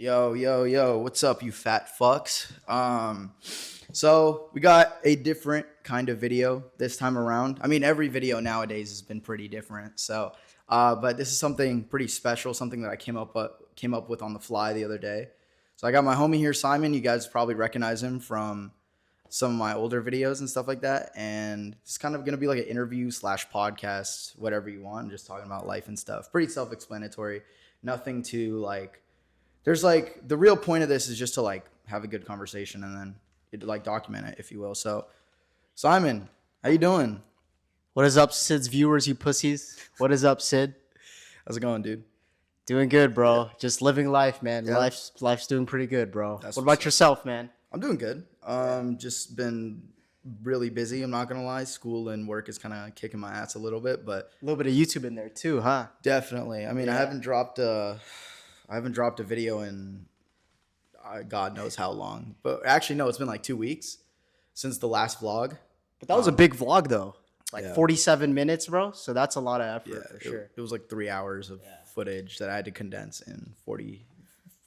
Yo, yo, yo, what's up, you fat fucks? So we got a different kind of video this time around. I mean, every video nowadays has been pretty different. But this is something pretty special, something that I came up with on the fly the other day. So I got my homie here, Simon. You guys probably recognize him from some of my older videos and stuff like that. And it's kind of gonna be like an interview slash podcast, whatever you want, just talking about life and stuff. Pretty self-explanatory. Nothing too like there's like the real point of this is just to like have a good conversation and then like document it, if you will. So, Simon, how you doing? What is up, Sid's viewers, you pussies? What is up, Sid? How's it going, dude? Doing good, bro. Just living life, man. Yeah. Life's doing pretty good, bro. That's What what's about yourself, man? I'm doing good. Just been really busy. I'm not gonna lie. School and work is kind of kicking my ass a little bit, but A little bit of YouTube in there too, huh? definitely. I mean, Yeah. I haven't dropped a video in God knows how long. But actually, no, it's been like 2 weeks since the last vlog. But that was a big vlog, though. Like Yeah. 47 minutes, bro. So that's a lot of effort Yeah, for sure. it was like 3 hours of footage that I had to condense in 40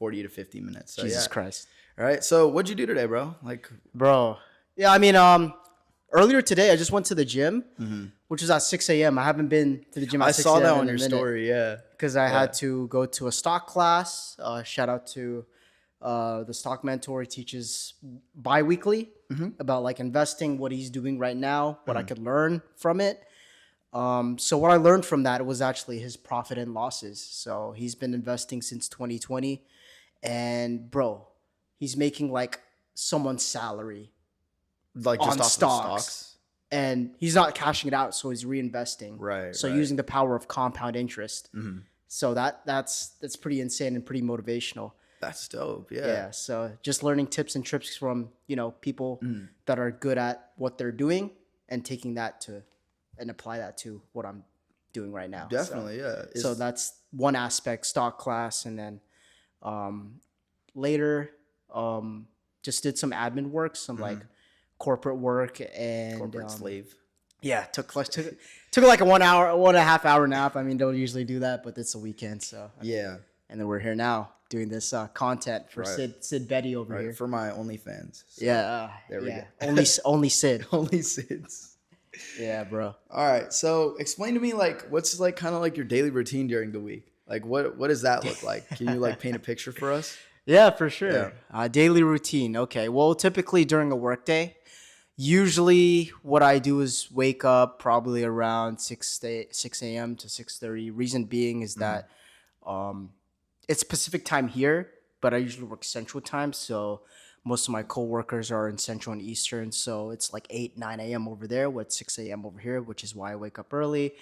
to 50 minutes. So, Jesus yeah. Christ, All right. So what'd you do today, bro? Like, bro. Yeah, I mean, earlier today I just went to the gym, which was at 6 a.m. I haven't been to the gym. At I 6 saw that a.m. on in a your minute. story. Yeah. Because I had to go to a stock class. Shout out to the stock mentor. He teaches bi-weekly about like investing, what he's doing right now, what I could learn from it. So what I learned from that was actually his profit and losses. So he's been investing since 2020, and bro, he's making like someone's salary Like just on off stocks. of stocks. And he's not cashing it out, so he's reinvesting. Right, So right. using the power of compound interest. So that's pretty insane and pretty motivational. That's dope. Yeah. Yeah. So just learning tips and tricks from people that are good at what they're doing and taking that to and apply that to what I'm doing right now. Definitely. Yeah. So that's one aspect, stock class, and then later just did some admin work, some like corporate work and corporate slave. yeah, took like a 1.5 hour nap. I mean, don't usually do that, but it's a weekend, so Yeah. and then we're here now doing this content for Right. Sid Bedi over Right. here. For my OnlyFans. So Yeah, there we yeah. go. Only Sid. Only Sids. Yeah, bro. All right. So explain to me like what's like kind of like your daily routine during the week. Like what does that look like? Can you like paint a picture for us? Yeah, for sure. Daily routine. Okay. Well, typically during a workday, usually what I do is wake up probably around 6 a.m. to 6:30. Reason being is that it's Pacific time here, but I usually work Central time. So most of my coworkers are in Central and Eastern. So it's like 8, 9 a.m. over there with 6 a.m. over here, which is why I wake up early.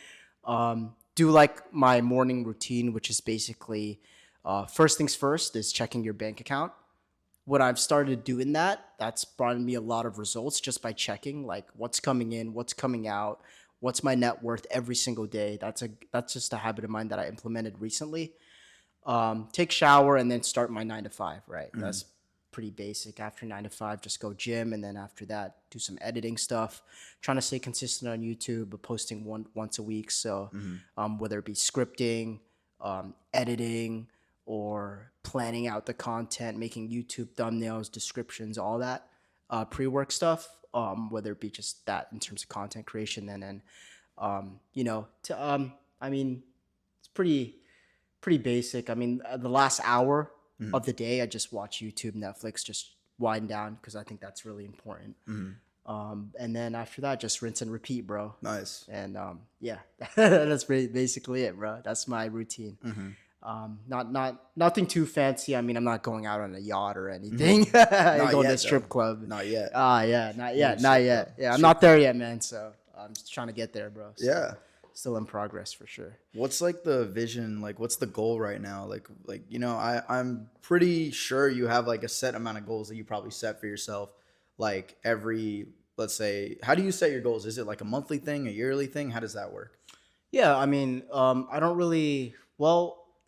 Do like my morning routine, which is basically first things first is checking your bank account. When I've started doing that, that's brought me a lot of results just by checking like what's coming in, what's coming out, what's my net worth every single day. That's just a habit of mine that I implemented recently. Take shower and then start my 9 to 5. Right, that's pretty basic. After 9 to 5, just go gym, and then after that, do some editing stuff. Trying to stay consistent on YouTube, but posting once a week. So whether it be scripting, editing, or planning out the content, making YouTube thumbnails, descriptions, all that pre-work stuff, whether it be just that in terms of content creation, and then I mean, it's pretty basic. I mean, the last hour of the day, I just watch YouTube, Netflix, just wind down because I think that's really important. And then after that, just rinse and repeat, bro. Nice. And yeah, that's basically it, bro. That's my routine. Nothing too fancy. I mean, I'm not going out on a yacht or anything. I ain't going to a strip club. Not yet. Yeah, not yet. Yeah, I'm not there yet, man. So I'm just trying to get there, bro. So Yeah. still in progress for sure. What's like the vision? Like what's the goal right now? Like I'm pretty sure you have like a set amount of goals that you probably set for yourself. Like let's say, how do you set your goals? Is it like a monthly thing, a yearly thing? How does that work? Yeah, I mean, I don't really,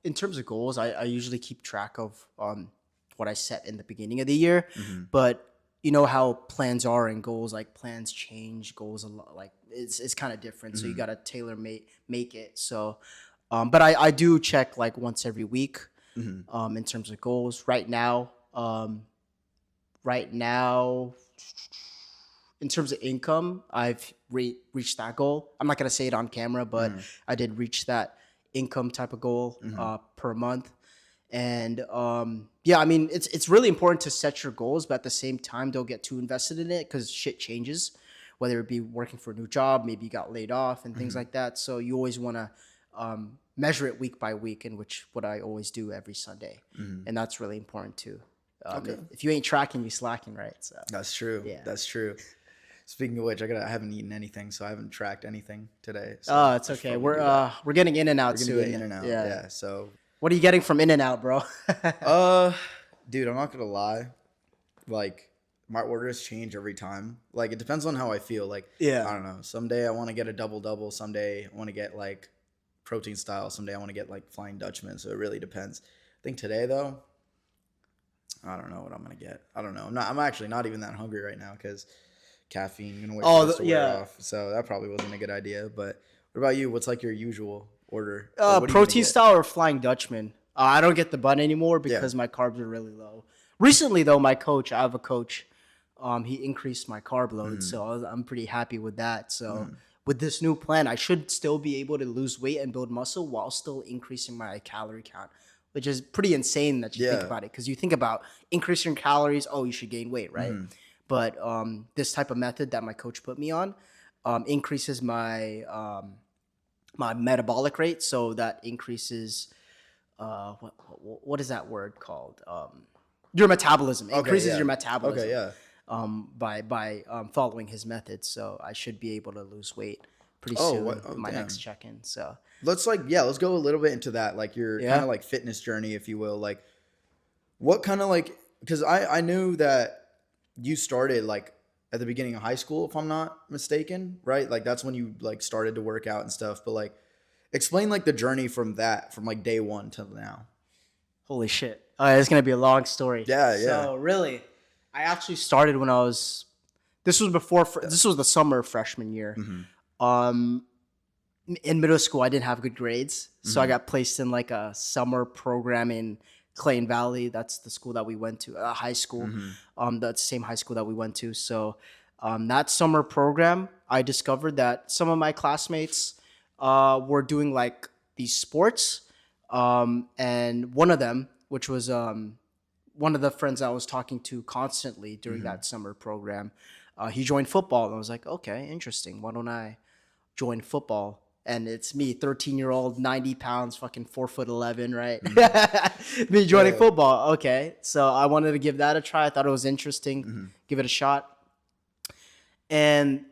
in terms of goals, I usually keep track of what I set in the beginning of the year. But you know how plans are and goals, like plans change, goals a lot, like it's kind of different. So you got to tailor make it. So, but I do check like once every week. in terms of goals. Right now, in terms of income, I've reached that goal. I'm not gonna say it on camera, but I did reach that income type of goal per month. And yeah, I mean, it's really important to set your goals, but at the same time, don't get too invested in it because shit changes. Whether it be working for a new job, maybe you got laid off and things like that. So you always want to measure it week by week, in which what I always do every Sunday, and that's really important too. Okay. If you ain't tracking, you slacking, right? So That's true. yeah. That's true. Speaking of which, I haven't eaten anything, so I haven't tracked anything today. So Oh, it's I should okay. probably do that. We're getting in and out We're gonna soon. get in and out. Yeah. Yeah. So, What are you getting from In and Out, bro? dude, I'm not gonna lie. Like, my orders change every time. Like, it depends on how I feel. Like, Yeah. I don't know. Someday I want to get a double double. Someday I want to get like protein style. Someday I want to get like Flying Dutchman. So it really depends. I think today though, I don't know what I'm gonna get. I don't know. I'm actually not even that hungry right now because caffeine. Gonna wait for this to wear off. So that probably wasn't a good idea. But what about you? What's like your usual order? Like, what are you gonna Protein get? style or Flying Dutchman? I don't get the bun anymore because my carbs are really low. Recently, though, I have a coach. He increased my carb load, so I'm pretty happy with that. So with this new plan, I should still be able to lose weight and build muscle while still increasing my calorie count, which is pretty insane that you think Yeah. about it. Because you think about increasing your calories, oh, you should gain weight, right? But this type of method that my coach put me on increases my my metabolic rate, so that increases what is that word called? Your metabolism. It increases yeah. your metabolism. Okay, yeah. By following his methods, so I should be able to lose weight pretty Oh, soon what? Oh, in my damn. next check-in. So Let's let's go a little bit into that, like your Yeah. kind of like fitness journey, if you will. Like, what kind of like, because I knew that you started like at the beginning of high school, if I'm not mistaken, right? Like that's when you like started to work out and stuff. But like, explain like the journey from like day one till now. holy shit, it's gonna be a long story. Yeah, yeah. So really, I actually started when I was. This was before. This was the summer of freshman year. In middle school, I didn't have good grades, so I got placed in like a summer program in Clayton Valley. That's the school that we went to, high school. That's the same high school that we went to. So that summer program, I discovered that some of my classmates were doing like these sports, and one of them, which was one of the friends I was talking to constantly during that summer program, he joined football, and I was like, okay, interesting. Why don't I join football? And it's me, 13-year-old, 90 pounds, fucking 4'11", right? Me joining football. Okay. So I wanted to give that a try. I thought it was interesting. Give it a shot. And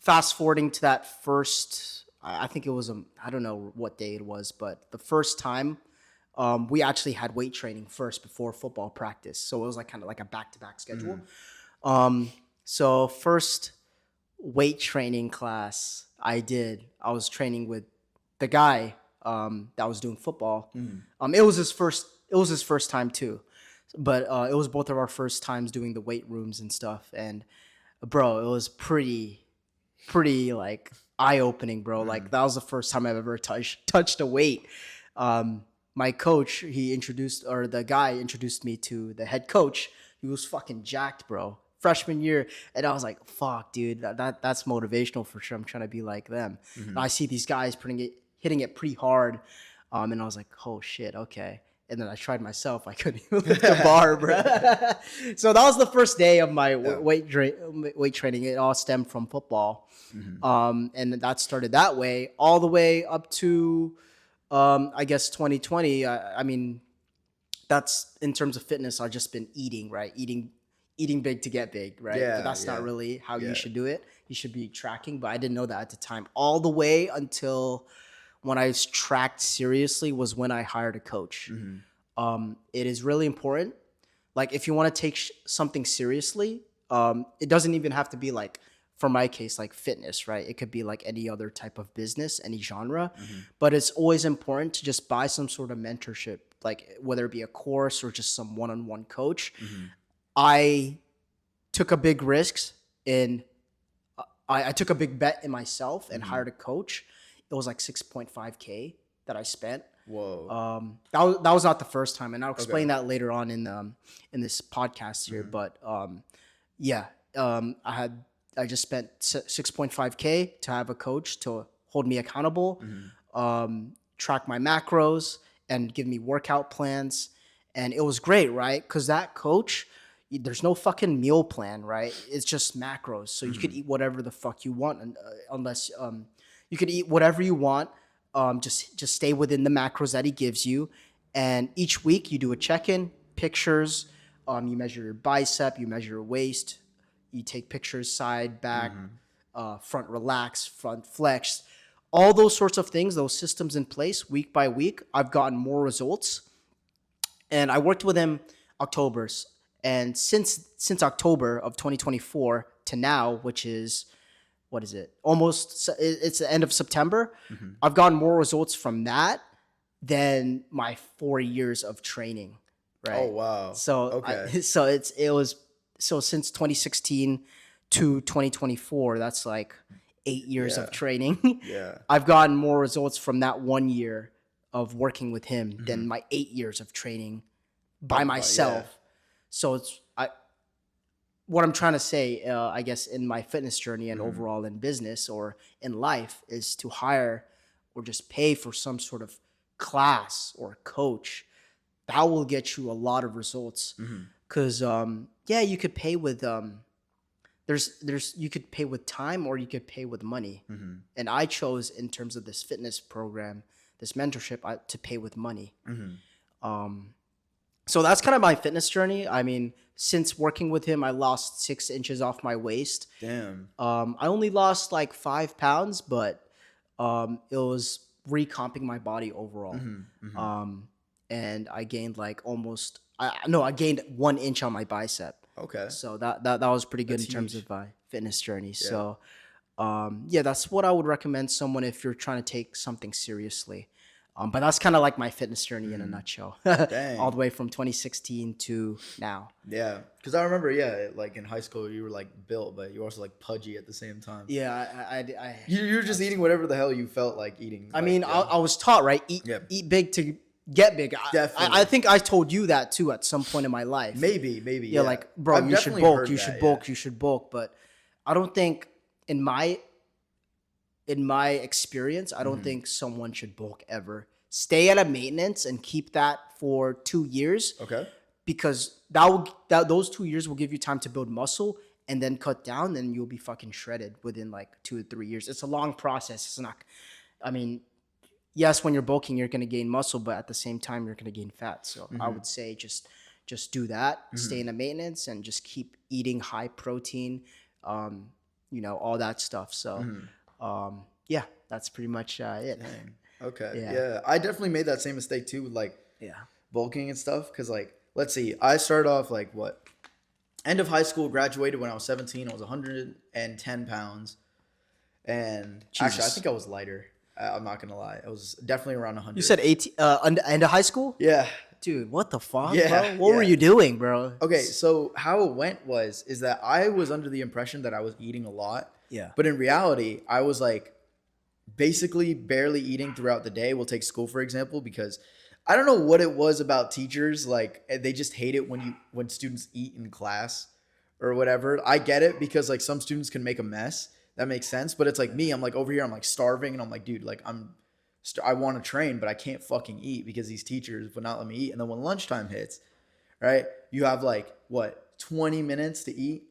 fast forwarding to that first, I think it was, I don't know what day it was, but the first time we actually had weight training first before football practice. So it was like kind of like a back-to-back schedule. So first weight training class I was training with the guy that was doing football. It was his first time too, but it was both of our first times doing the weight rooms and stuff. And bro, it was pretty like eye-opening, bro. Like that was the first time I've ever touched a weight. My coach, the guy introduced me to the head coach. He was fucking jacked, bro. Freshman year, and I was like, fuck, dude, that's motivational for sure. I'm trying to be like them. And I see these guys hitting it pretty hard, and I was like, oh shit, okay. And then I tried myself. I couldn't even lift the bar, bro. So that was the first day of my weight training. It all stemmed from football, and that started that way all the way up to, I guess 2020. I mean, that's in terms of fitness. I've just been eating, right? Eating big to get big, right? Yeah, But that's not yeah. really how Yeah. you should do it. You should be tracking, but I didn't know that at the time. All the way until when I was tracked seriously was when I hired a coach. It is really important. Like if you want to take something seriously, it doesn't even have to be like, for my case, like fitness, right? It could be like any other type of business, any genre. But it's always important to just buy some sort of mentorship, like whether it be a course or just some one-on-one coach. I took a big risk I took a big bet in myself and hired a coach. It was like 6.5K that I spent. Whoa. That was not the first time, and I'll explain Okay. that later on in this podcast here. But yeah, I just spent 6.5K to have a coach to hold me accountable, track my macros, and give me workout plans. And it was great, right? Because that coach, there's no fucking meal plan, right? It's just macros, so you could eat whatever the fuck you want, unless you could eat whatever you want. Just stay within the macros that he gives you, and each week you do a check-in, pictures. You measure your bicep, you measure your waist, you take pictures side, back, front relax, front flex, all those sorts of things. Those systems in place week by week. I've gotten more results, and I worked with him October's, and since October of 2024 to now, which is what is it? Almost it's the end of September. I've gotten more results from that than my 4 years of training. Oh Right. wow. So Okay. so since 2016 to 2024, that's like 8 years Yeah. of training. Yeah. I've gotten more results from that 1 year of working with him than my 8 years of training by myself. So it's what I'm trying to say, I guess, in my fitness journey and overall in business or in life is to hire or just pay for some sort of class or coach that will get you a lot of results. Because yeah, you could pay with you could pay with time or you could pay with money. And I chose in terms of this fitness program, this mentorship, to pay with money. So that's kind of my fitness journey. I mean, since working with him, I lost 6 inches off my waist. Damn. I only lost like 5 pounds, but it was recomping my body overall. And I gained like I gained 1 inch on my bicep. Okay. So that was pretty good That's in terms huge. of my fitness journey. So yeah, that's what I would recommend someone if you're trying to take something seriously. But that's kind of like my fitness journey in a nutshell, Dang. all the way from 2016 to now. Yeah. Because I remember, yeah, like in high school, you were like built, but you were also like pudgy at the same time. Yeah, You were just eating whatever the hell you felt like eating. I like, mean, yeah. I was taught, right? Eat big to get big. Definitely. I think I told you that too at some point in my life. Maybe. Yeah, like, bro, I've you should definitely bulk, heard you that, should yeah. bulk, you should bulk. But I don't think in my experience, I don't think someone should bulk ever. Stay at a maintenance and keep that for 2 years. Okay. Because those 2 years will give you time to build muscle and then cut down, then you'll be fucking shredded within like 2 to 3 years. It's a long process. It's not, I mean, yes, when you're bulking, you're gonna gain muscle, but at the same time, you're gonna gain fat. So I would say just do that, stay in a maintenance, and just keep eating high protein, all that stuff. So yeah, that's pretty much it. Okay. Yeah. Yeah. I definitely made that same mistake too with like Yeah. bulking and stuff. Cause like, let's see, I started off like what? End of high school, graduated when I was 17. I was 110 pounds. And actually, I Jesus. think I was lighter. I'm not going to lie. I was definitely around 100. You said 18, end of high school? Yeah. Dude, what the fuck, Yeah, bro? What were yeah. you doing, bro? Okay. So how it went is that I was under the impression that I was eating a lot. Yeah. But in reality, I was like basically barely eating throughout the day. We'll take school, for example, because I don't know what it was about teachers. Like they just hate it when students eat in class or whatever. I get it because like some students can make a mess. That makes sense. But it's like me, I'm like over here, I'm like starving and I'm like, dude, like I want to train, but I can't fucking eat because these teachers would not let me eat. And then when lunchtime hits, right, you have like what, 20 minutes to eat?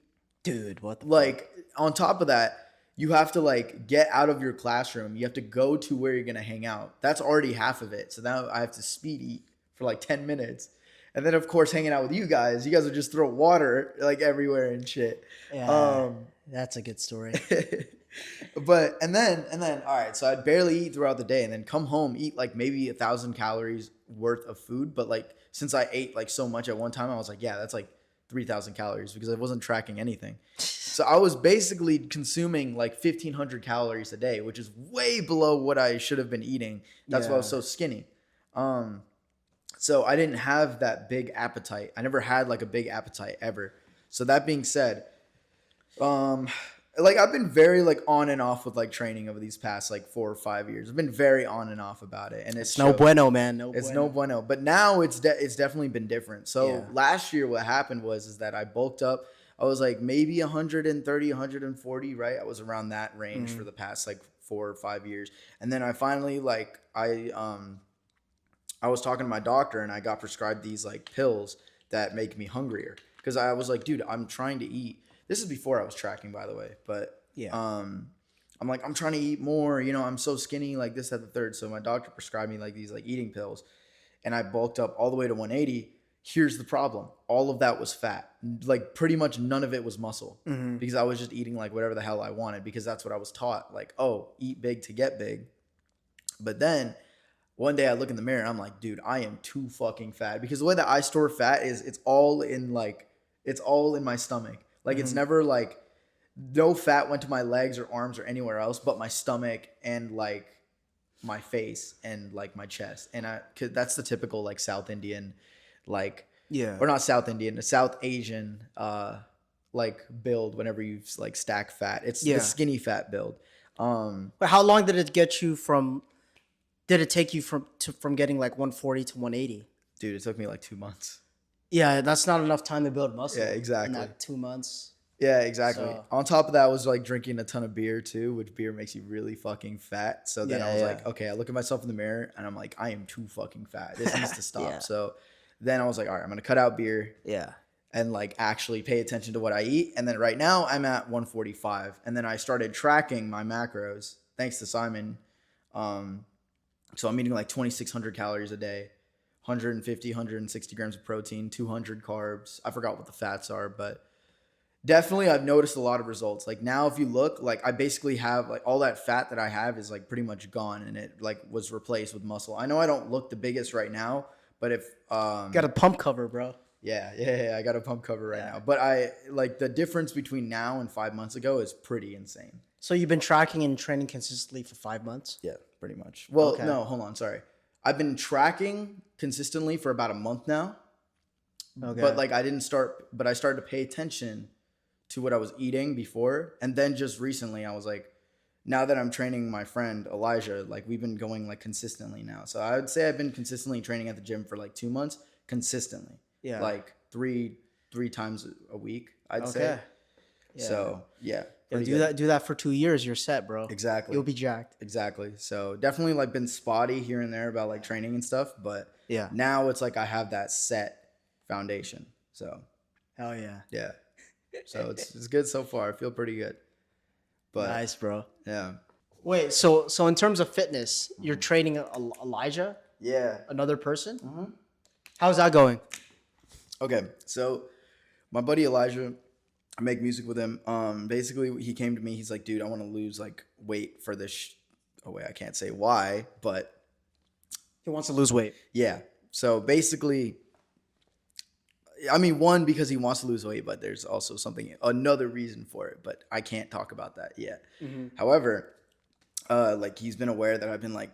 Dude, what the Like on top of that, you have to like get out of your classroom. You have to go to where you're going to hang out. That's already half of it. So now I have to speed eat for like 10 minutes. And then of course, hanging out with you guys would just throw water like everywhere and shit. Yeah, that's a good story. But and then all right, so I'd barely eat throughout the day and then come home, eat like maybe 1,000 calories worth of food. But like since I ate like so much at one time, I was like, yeah, that's like 3,000 calories because I wasn't tracking anything. So I was basically consuming like 1,500 calories a day, which is way below what I should have been eating. That's why I was so skinny. So I didn't have that big appetite. I never had like a big appetite ever. So that being said, like I've been very like on and off with like training over these past like 4 or 5 years. I've been very on and off about it, and It's no bueno, man. No it's bueno. no bueno. But now it's definitely been different. So Yeah. last year, what happened was is that I bulked up. I was like maybe 130, 140, right? I was around that range for the past like 4 or 5 years, and then I finally like I was talking to my doctor, and I got prescribed these like pills that make me hungrier because I was like, dude, I'm trying to eat. This is before I was tracking, by the way, but Yeah. I'm like, I'm trying to eat more. You know, I'm so skinny, like this, that, the third. So my doctor prescribed me like these like eating pills, and I bulked up all the way to 180. Here's the problem: all of that was fat. Like pretty much none of it was muscle because I was just eating like whatever the hell I wanted because that's what I was taught. Like, oh, eat big to get big. But then one day I look in the mirror and I'm like, dude, I am too fucking fat because the way that I store fat is it's all in my stomach. Like it's never like no fat went to my legs or arms or anywhere else but my stomach and like my face and like my chest. And cause that's the typical like South Indian, like, Yeah. or not South Indian, South Asian, like build whenever you like stack fat. It's the skinny fat build. But how long did it get you from? Did it take you from getting like 140 to 180? Dude, it took me like 2 months. Yeah, that's not enough time to build muscle. Yeah, exactly. In that 2 months. Yeah, exactly. So- On top of that, I was like drinking a ton of beer too, which beer makes you really fucking fat. So then I was like, okay, I look at myself in the mirror and I'm like, I am too fucking fat. This needs to stop. Yeah. So then I was like, all right, I'm gonna cut out beer Yeah. and like actually pay attention to what I eat. And then right now I'm at 145. And then I started tracking my macros thanks to Simon. So I'm eating like 2,600 calories a day, 150, 160 grams of protein, 200 carbs. I forgot what the fats are, but definitely I've noticed a lot of results. Like now if you look, like I basically have like all that fat that I have is like pretty much gone and it like was replaced with muscle. I know I don't look the biggest right now, but if Got a pump cover, bro. yeah, I got a pump cover right now. But I like the difference between now and 5 months ago is pretty insane. So you've been tracking and training consistently for 5 months? Yeah, pretty much. Well, Okay. no, hold on, sorry. I've been tracking consistently for about a month now. Okay. But like I started to pay attention to what I was eating before. And then just recently I was like, now that I'm training my friend Elijah, like we've been going like consistently now. So I would say I've been consistently training at the gym for like 2 months consistently. Yeah. Like three times a week, I'd say. Okay. Yeah. So yeah. Yeah, pretty do good. that for 2 years, you're set, bro. Exactly. You'll be jacked. Exactly. So definitely like been spotty here and there about like training and stuff, but Yeah. now it's like I have that set foundation. So Hell yeah. yeah. So it's good so far. I feel pretty good. But Nice, bro. yeah. Wait, so in terms of fitness, you're training Elijah, Yeah. another person? Mm-hmm. How's that going? Okay. So my buddy Elijah, I make music with him. Basically he came to me, he's like, dude, I want to lose like weight for this oh wait, I can't say why, but He wants to lose weight. yeah. So basically, I mean, one, because he wants to lose weight, but there's also another reason for it, but I can't talk about that yet. However, like he's been aware that I've been like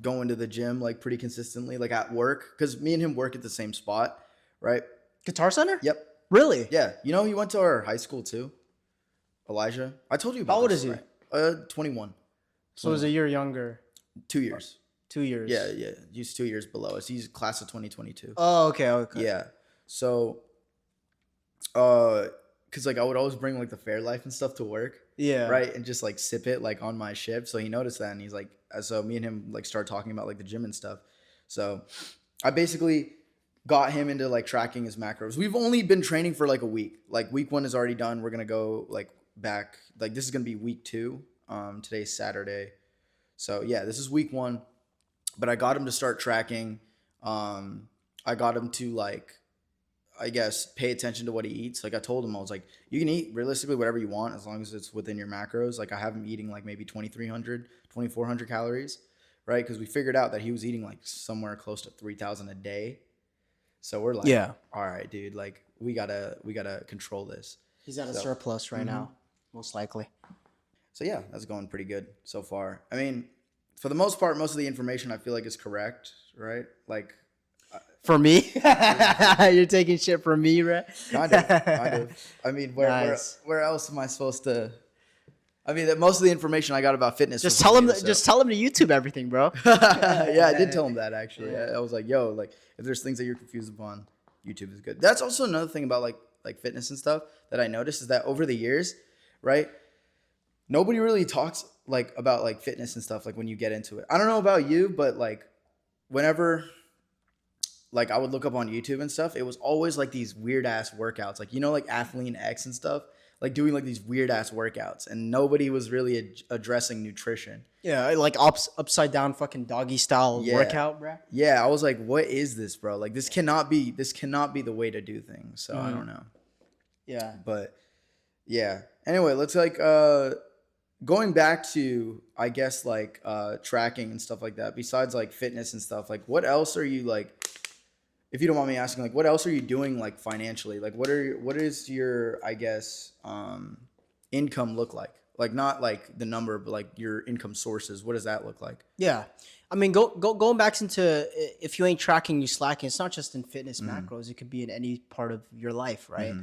going to the gym like pretty consistently, like at work, because me and him work at the same spot, right? Guitar Center? Yep. Really? Yeah. You know, he went to our high school too. Elijah. I told you about How old this, is he? right? 21. So he's a year younger. 2 years. 2 years. Yeah. He's 2 years below us. He's class of 2022. Oh, okay. Yeah. So, cause like I would always bring like the Fairlife and stuff to work, Yeah. right, and just like sip it like on my shift. So he noticed that, and he's like, so me and him like started talking about like the gym and stuff. So I basically got him into like tracking his macros. We've only been training for like a week. Like week 1 is already done. We're gonna go like back. Like this is gonna be week 2. Today's Saturday. So yeah, this is week 1. But I got him to start tracking. I got him to like, I guess, pay attention to what he eats. Like I told him, I was like, you can eat realistically whatever you want as long as it's within your macros. Like I have him eating like maybe 2,300, 2,400 calories, right? Because we figured out that he was eating like somewhere close to 3,000 a day. So we're like, Yeah. all right, dude, like we gotta control this. He's at a surplus right now, most likely. So yeah, that's going pretty good so far. I mean, for the most part, most of the information I feel like is correct, right? Like For me? You're taking shit from me, right? kind of. I mean, Nice. where else am I supposed to I mean, most of the information I got about fitness. Just was tell from him. you, so. Just tell him to YouTube everything, bro. Yeah, I did tell him that actually. I was like, yo, like if there's things that you're confused upon, YouTube is good. That's also another thing about like fitness and stuff that I noticed is that over the years, right? Nobody really talks like about like fitness and stuff like when you get into it. I don't know about you, but like whenever like I would look up on YouTube and stuff, it was always like these weird ass workouts. Like like Athlean X and stuff, like doing like these weird ass workouts and nobody was really addressing nutrition. Yeah, like upside down fucking doggy style workout, bro. Yeah, I was like, what is this, bro? Like this cannot be the way to do things. So I don't know. Yeah. But yeah. Anyway, let's like going back to I guess like tracking and stuff like that. Besides like fitness and stuff, like what else are you like, if you don't mind me asking, like what else are you doing like financially? Like what is your I guess income look like? Like not like the number, but like your income sources. What does that look like? Yeah. I mean, going back into if you ain't tracking, you slacking. It's not just in fitness macros. It could be in any part of your life, right?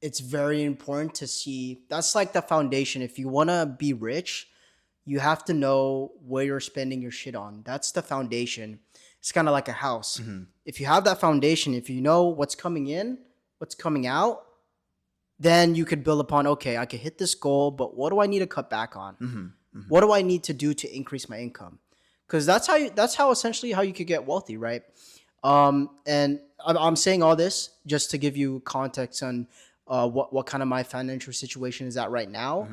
It's very important to see. That's like the foundation. If you want to be rich, you have to know where you're spending your shit on. That's the foundation. It's kind of like a house. If you have that foundation, if you know what's coming in, what's coming out, then you could build upon, okay, I could hit this goal, but what do I need to cut back on? What do I need to do to increase my income? Because that's how essentially how you could get wealthy, right? And I'm saying all this just to give you context on what kind of my financial situation is at right now.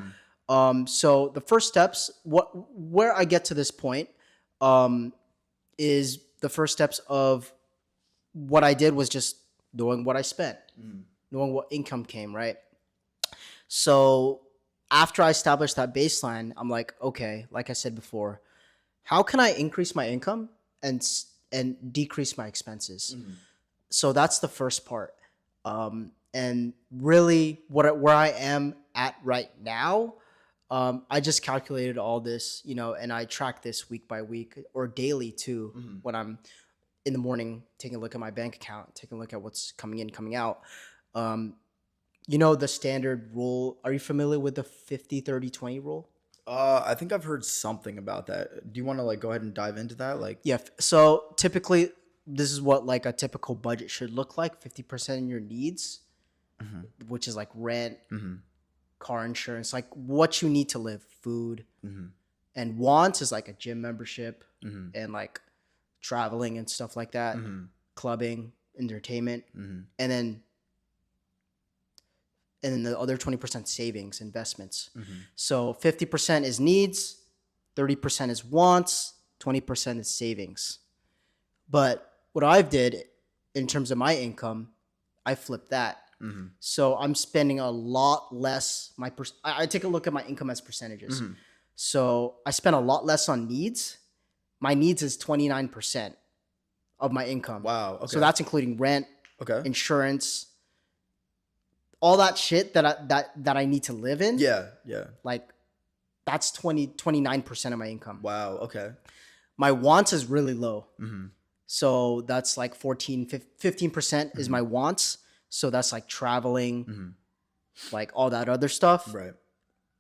So the first steps, where I get to this point, is the first steps of what I did was just knowing what I spent, knowing what income came, right? So after I established that baseline, I'm like, okay, like I said before, how can I increase my income and decrease my expenses? So that's the first part. And really where I am at right now, I just calculated all this, and I track this week by week or daily too, when I'm in the morning taking a look at my bank account, taking a look at what's coming in, coming out. The standard rule. Are you familiar with the 50-30-20 rule? I think I've heard something about that. Do you want to like go ahead and dive into that? Like, yeah. So typically, this is what like a typical budget should look like: 50% in your needs, which is like rent, car insurance, like what you need to live, food, and wants is like a gym membership and like traveling and stuff like that, clubbing, entertainment, and then the other 20% savings, investments. So 50% is needs, 30% is wants, 20% is savings. But what I've did in terms of my income, I flipped that. So I'm spending a lot less. I take a look at my income as percentages. So I spend a lot less on needs. My needs is 29% of my income. Wow. Okay. So that's including rent, insurance, all that shit that I need to live in. Yeah. Like that's 29% of my income. Wow. Okay. My wants is really low. So that's like 15% is my wants. So that's like traveling, like all that other stuff. Right.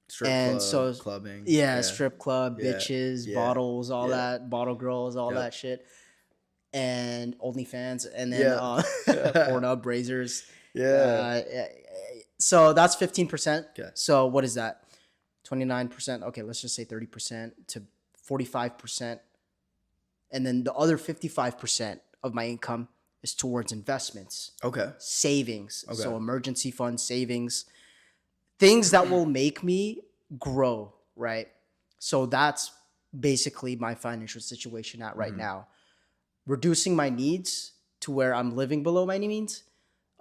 Strip and club, so clubbing. Yeah, strip club, bitches, Yeah. bottles, all Yeah. that, bottle girls, all that shit. And OnlyFans, and then Yeah. Pornhub, Brazers. Yeah. So that's 15%. Okay. So what is that? 29%. Okay, let's just say 30% to 45%. And then the other 55% of my income is towards investments. Okay. Savings. Okay. So emergency fund savings. Things that will make me grow, right? So that's basically my financial situation at right now. Reducing my needs to where I'm living below my means.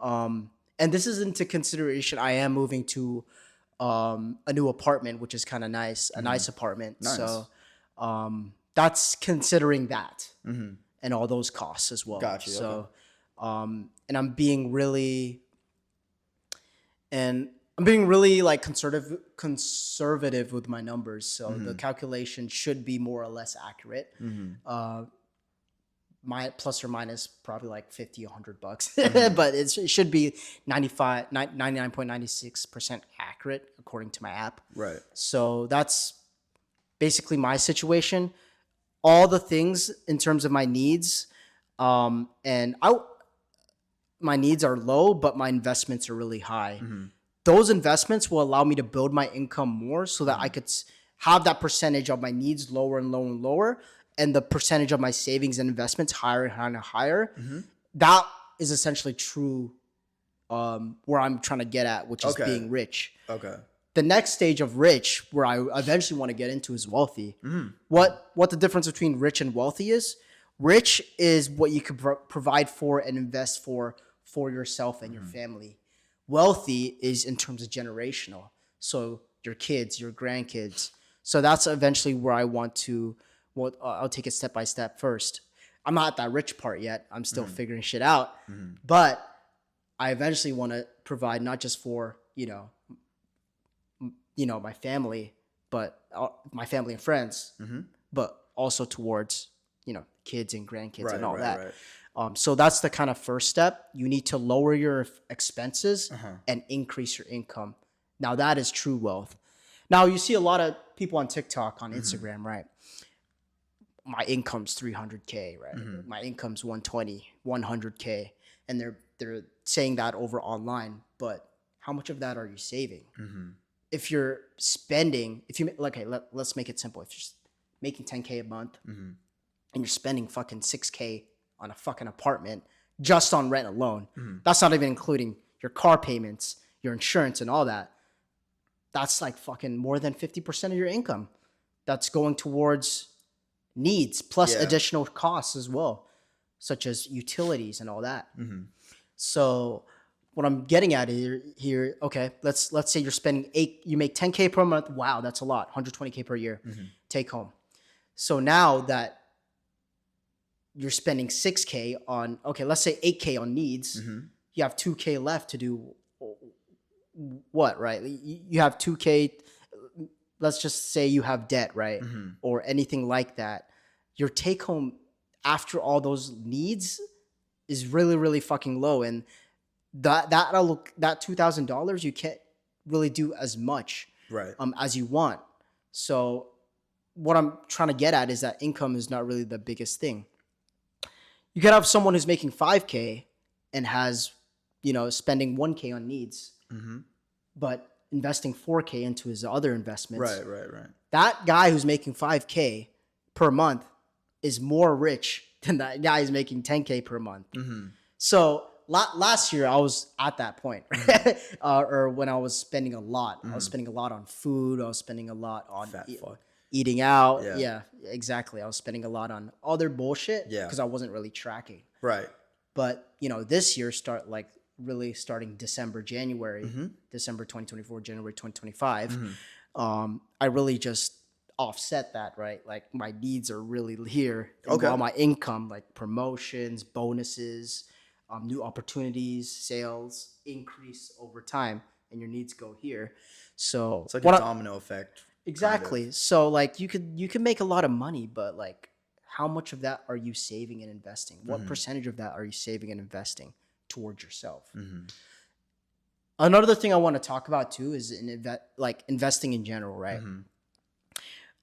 And this is into consideration. I am moving to a new apartment, which is kind of nice, a nice apartment. Nice. So that's considering that and all those costs as well. Gotcha. So, and I'm being really like conservative with my numbers. So the calculation should be more or less accurate. my plus or minus probably like 50, $100, Mm-hmm. but it should be 99.96% accurate according to my app. Right. So that's basically my situation. All the things in terms of my needs, and my needs are low, but my investments are really high. Mm-hmm. Those investments will allow me to build my income more so that I could have that percentage of my needs lower and lower and lower, and the percentage of my savings and investments higher and higher and higher. Mm-hmm. That is essentially true, where I'm trying to get at, which is Okay. being rich. Okay. The next stage of rich, where I eventually want to get into, is wealthy. Mm-hmm. What the difference between rich and wealthy is? Rich is what you can provide for and invest for yourself and your family. Wealthy is in terms of generational. So your kids, your grandkids. So that's eventually where I want to. Well, I'll take it step by step first. I'm not at that rich part yet. I'm still figuring shit out. But I eventually want to provide not just for my family, but my family and friends, but also towards kids and grandkids Right, and all right, that. right. So that's the kind of first step. You need to lower your expenses and increase your income. Now that is true wealth. Now you see a lot of people on TikTok, on Instagram, right? My income's 300K, right? My income's 120, 100K, and they're saying that over online. But how much of that are you saving? If you're spending, let's make it simple. If you're making 10K a month and you're spending fucking 6K on a fucking apartment just on rent alone, that's not even including your car payments, your insurance, and all that. That's like fucking more than 50% of your income. That's going towards needs plus additional costs as well, such as utilities and all that. So what I'm getting at here, okay, let's say you're spending you make 10K per month. Wow, that's a lot. 120K per year take home. So now that you're spending 6K on, okay, let's say 8K on needs, you have 2K left to do what, right? You have 2K, let's just say you have debt, right? Or anything like that. Your take home after all those needs is really, really fucking low. And that $2,000, you can't really do as much as you want. So what I'm trying to get at is that income is not really the biggest thing. You could have someone who's making 5K and has, spending 1K on needs, but investing 4K into his other investments. Right. That guy who's making 5K per month is more rich than that guy who's making 10K per month. So last year I was at that point, or when I was spending a lot. I was spending a lot on food. I was spending a lot on eating out. Yeah, exactly. I was spending a lot on other bullshit because I wasn't really tracking. Right. But this year really starting December 2024, January 2025. I really just offset that, right? Like my needs are really here. And while my income, like promotions, bonuses, new opportunities, sales increase over time, and your needs go here. So it's like a domino effect. Exactly. Kind of. So like you could make a lot of money, but like how much of that are you saving and investing? What percentage of that are you saving and investing towards yourself? Another thing I want to talk about too is investing in general, right?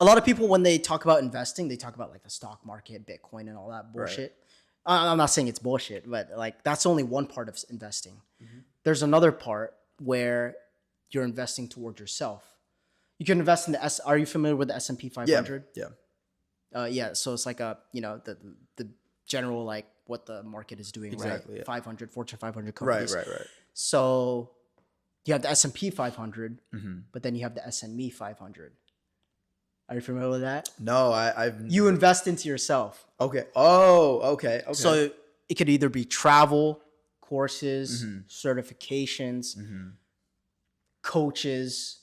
A lot of people, when they talk about investing, they talk about like the stock market, Bitcoin, and all that bullshit. I'm not saying it's bullshit, but like that's only one part of investing. There's another part where you're investing towards yourself. You can invest in the Are you familiar with the S&P 500? Yeah. So it's like the general like what the market is doing, exactly, right? 500 Fortune 500 companies. Right. So you have the S&P 500, but then you have the S&Me 500. Are you familiar with that? No, I've. You invest into yourself. Okay. Oh, okay. So it could either be travel, courses, certifications, coaches.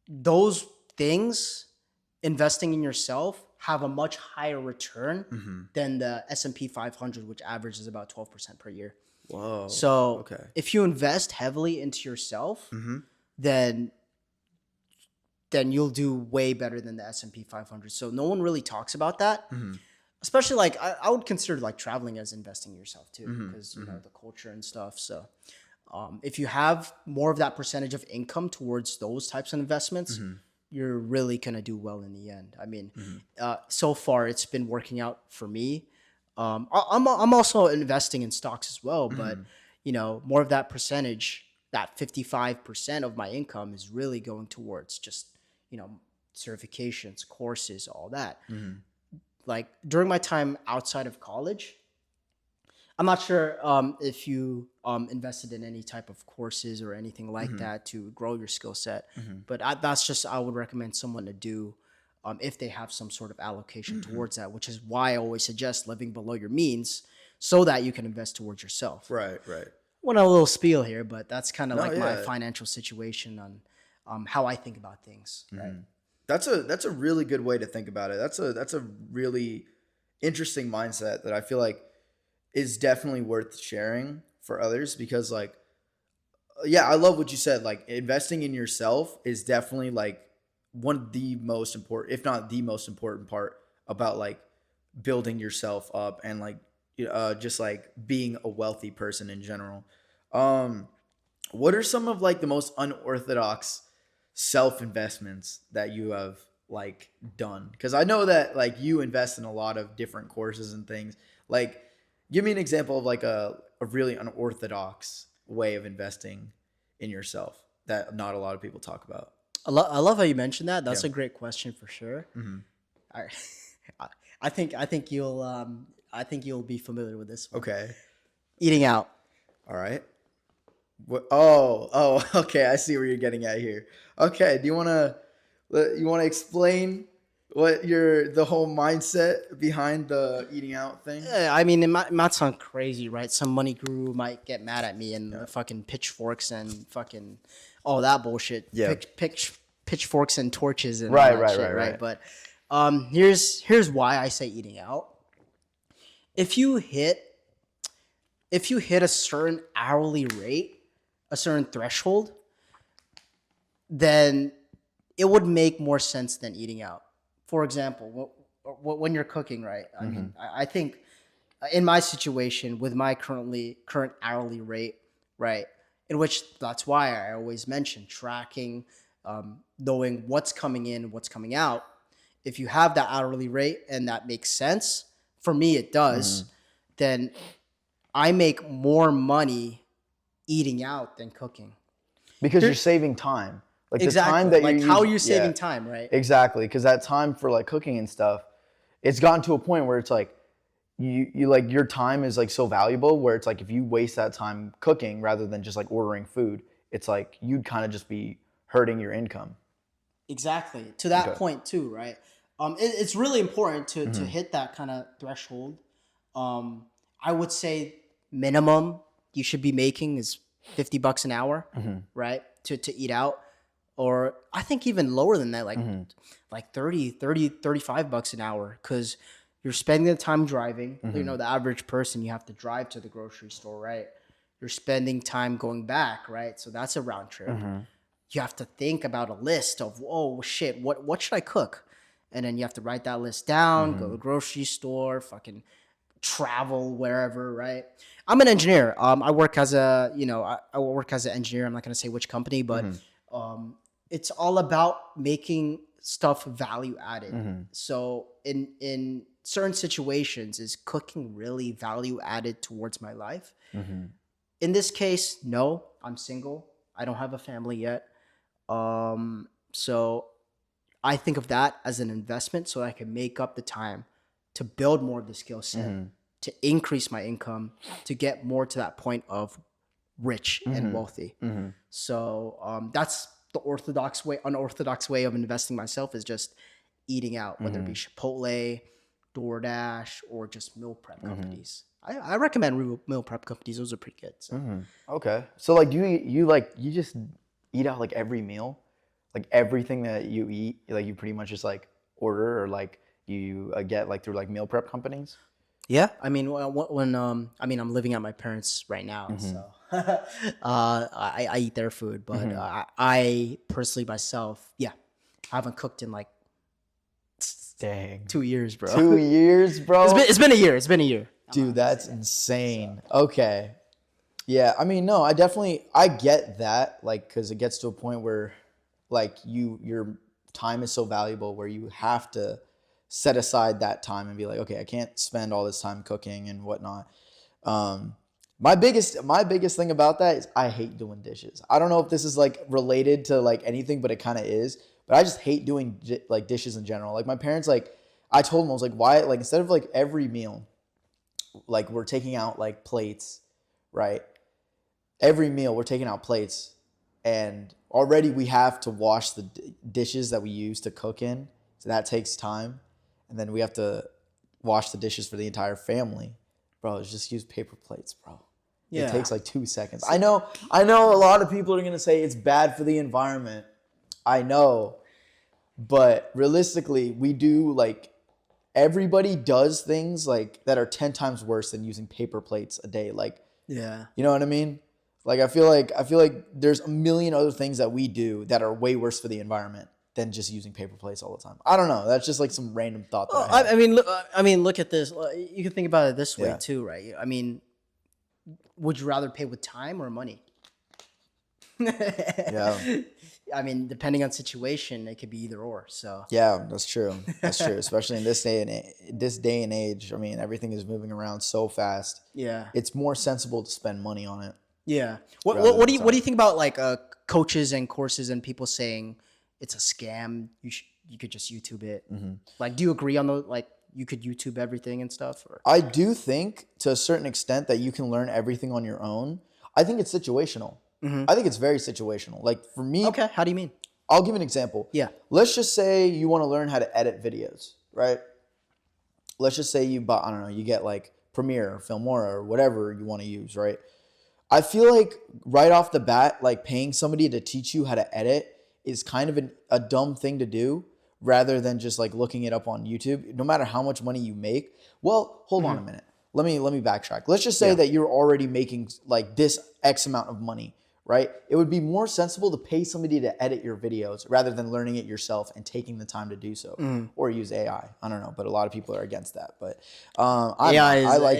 Those things, investing in yourself, have a much higher return than the S&P 500, which averages about 12% per year. Whoa. So if you invest heavily into yourself, then you'll do way better than the S&P 500. So no one really talks about that. especially like I would consider like traveling as investing in yourself too, Mm-hmm. because Mm-hmm. the culture and stuff. So if you have more of that percentage of income towards those types of investments, Mm-hmm. you're really gonna do well in the end. I mean, Mm-hmm. so far it's been working out for me. I'm also investing in stocks as well, but Mm-hmm. more of that percentage, that 55% of my income is really going towards just you know certifications, courses, all that. Mm-hmm. Like during my time outside of college, I'm not sure if you invested in any type of courses or anything like Mm-hmm. that to grow your skill set, Mm-hmm. but that's just I would recommend someone to do if they have some sort of allocation Mm-hmm. towards that, which is why I always suggest living below your means so that you can invest towards yourself. Right. Right. Went on a little spiel here, but that's kind of No. like my Yeah. financial situation on how I think about things, right? Mm-hmm. That's a really good way to think about it. That's a really interesting mindset that I feel like is definitely worth sharing for others because like yeah, I love what you said. Like investing in yourself is definitely like one of the most important, if not the most important part about like building yourself up and like just like being a wealthy person in general. Um, what are some of like the most unorthodox self investments that you have like done? Because I know that like you invest in a lot of different courses and things. Like, give me an example of like a really unorthodox way of investing in yourself that not a lot of people talk about. I love how you mentioned that. Yeah. That's a great question for sure. Mm-hmm. I, I think you'll be familiar with this one. Okay. Eating out. All right. What? Oh. Okay. I see where you're getting at here. Okay. Do you want to explain what the whole mindset behind the eating out thing? I mean, it might sound crazy, right? Some money guru might get mad at me and Yeah. fucking pitchforks and fucking all that bullshit. Yeah. Pitchforks and torches and Right, all that right, shit, right, right? right. But here's why I say eating out. If you hit a certain hourly rate, a certain threshold, then it would make more sense than eating out. For example, when you're cooking, right? I Mm-hmm. mean, I think in my situation with my current hourly rate, right? In which that's why I always mention tracking, knowing what's coming in, what's coming out. If you have that hourly rate and that makes sense, for me it Mm-hmm. does, then I make more money eating out than cooking. Because you're Here- saving time. Like the time exactly. that you're Like how using. you're Yeah, saving time, right? exactly. Because that time for like cooking and stuff, it's gotten to a point where it's like you like your time is like so valuable where it's like if you waste that time cooking rather than just like ordering food, it's like you'd kind of just be hurting your income. Exactly. To that Okay. point too, right? It's really important to Mm-hmm. hit that kind of threshold. I would say minimum you should be making is $50 an hour, Mm-hmm. right? To eat out. Or I think even lower than that, Mm-hmm. like 35 bucks an hour, because you're spending the time driving. Mm-hmm. The average person, you have to drive to the grocery store, right? You're spending time going back, right? So that's a round trip. Mm-hmm. You have to think about a list of, oh shit, what should I cook? And then you have to write that list down, go to the grocery store, fucking travel wherever, right? I'm an engineer. I work as I work as an engineer. I'm not gonna say which company, but it's all about making stuff value added. Mm-hmm. So in certain situations, is cooking really value added towards my life? Mm-hmm. In this case, no. I'm single. I don't have a family yet. So I think of that as an investment so I can make up the time to build more of the skill set, Mm-hmm. to increase my income, to get more to that point of rich and Mm-hmm. wealthy. Mm-hmm. So that's the unorthodox way of investing myself is just eating out, whether it be Chipotle, DoorDash, or just meal prep companies. I recommend meal prep companies. Those are pretty good. So. Okay. So like you just eat out like every meal? Like everything that you eat, like you pretty much just like order or like you get like through like meal prep companies? Yeah, I mean, when I'm living at my parents right now, so I eat their food, but I personally myself, yeah, I haven't cooked in like Dang. 2 years, bro. 2 years, bro. It's been a year. It's been a year. Dude, that's insane. Okay. Yeah, I mean, no, I get that, like, because it gets to a point where, like, your time is so valuable where you have to set aside that time and be like, okay, I can't spend all this time cooking and whatnot. My biggest thing about that is I hate doing dishes. I don't know if this is like related to like anything, but it kind of is. But I just hate doing like dishes in general. Like my parents, like I told them, I was like, why? Like instead of like every meal, like we're taking out like plates, right? Every meal we're taking out plates, and already we have to wash the dishes that we use to cook in, so that takes time, and then we have to wash the dishes for the entire family. Bro, just use paper plates, bro. Yeah. It takes like 2 seconds. I know a lot of people are gonna say it's bad for the environment. I know, but realistically, we do like everybody does things like that are 10 times worse than using paper plates a day. Like, Yeah. you know what I mean? Like I feel like there's a million other things that we do that are way worse for the environment than just using paper plates all the time. I don't know. That's just like some random thought that I had. I mean, look at this. You can think about it this way Yeah. too, right? I mean, would you rather pay with time or money? Yeah. I mean, depending on situation, it could be either or. So Yeah, that's true. That's true. Especially in this day and age. I mean, everything is moving around so fast. yeah, It's more sensible to spend money on it. yeah. Rather What than do you think about like coaches and courses and people saying it's a scam? You could just YouTube it. Like, do you agree on those? Like, you could YouTube everything and stuff. Or? I do think to a certain extent that you can learn everything on your own. I think it's situational. I think it's very situational. Like for me, Okay, how do you mean? I'll give an example. Yeah. Let's just say you want to learn how to edit videos, right? Let's just say you buy, I don't know, you get like Premiere or Filmora or whatever you want to use, right? I feel like right off the bat, like paying somebody to teach you how to edit is kind of a dumb thing to do rather than just like looking it up on YouTube. No matter how much money you make. Well, hold on a minute. Let me backtrack. Let's just say that you're already making like this X amount of money, right? It would be more sensible to pay somebody to edit your videos rather than learning it yourself and taking the time to do so, or use AI. I don't know, but a lot of people are against that. But I like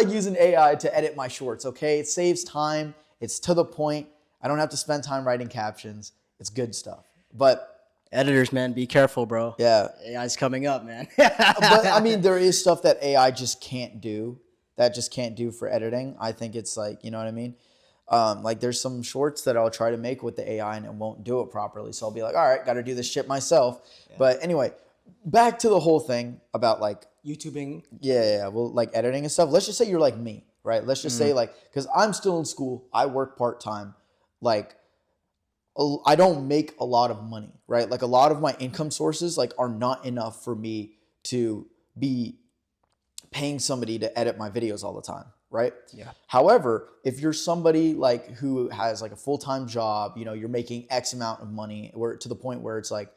using AI to edit my shorts. Okay, it saves time. It's to the point. I don't have to spend time writing captions. It's good stuff. But Editors, man, be careful, bro. yeah, AI's coming up, man. but I mean, there is stuff that AI just can't do. That just can't do for editing. I think it's like, you know what I mean? Like there's some shorts that I'll try to make with the AI and it won't do it properly. So I'll be like, all right, got to do this shit myself. Yeah. But anyway, back to the whole thing about like YouTubing. Yeah. Well, like editing and stuff. Let's just say you're like me, right? Let's just say like, because I'm still in school. I work part-time. Like I don't make a lot of money, right? Like a lot of my income sources like are not enough for me to be paying somebody to edit my videos all the time, right? Yeah. However, if you're somebody like who has like a full-time job, you know, you're making X amount of money, where to the point where it's like,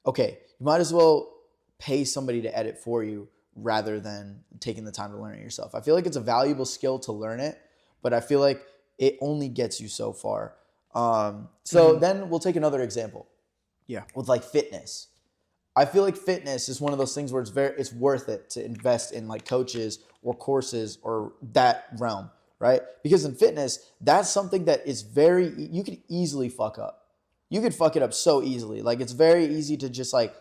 okay, you might as well pay somebody to edit for you rather than taking the time to learn it yourself. I feel like it's a valuable skill to learn it, but I feel like it only gets you so far. Then we'll take another example. Yeah. With like fitness. I feel like fitness is one of those things where it's worth it to invest in like coaches or courses or that realm, right? Because in fitness, that's something that is you could easily fuck up. You could fuck it up so easily. Like it's very easy to just like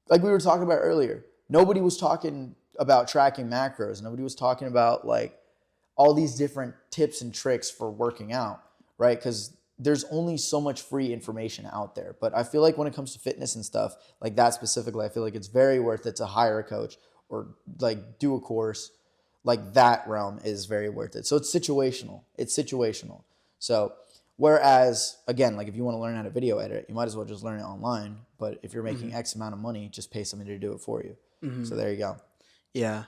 we were talking about earlier. Nobody was talking about tracking macros. Nobody was talking about like all these different tips and tricks for working out, right? Because there's only so much free information out there. But I feel like when it comes to fitness and stuff like that specifically, I feel like it's very worth it to hire a coach or like do a course. Like that realm is very worth it. So it's situational. So whereas, again, like if you want to learn how to video edit, you might as well just learn it online. But if you're making X amount of money, just pay somebody to do it for you. So there you go. Yeah.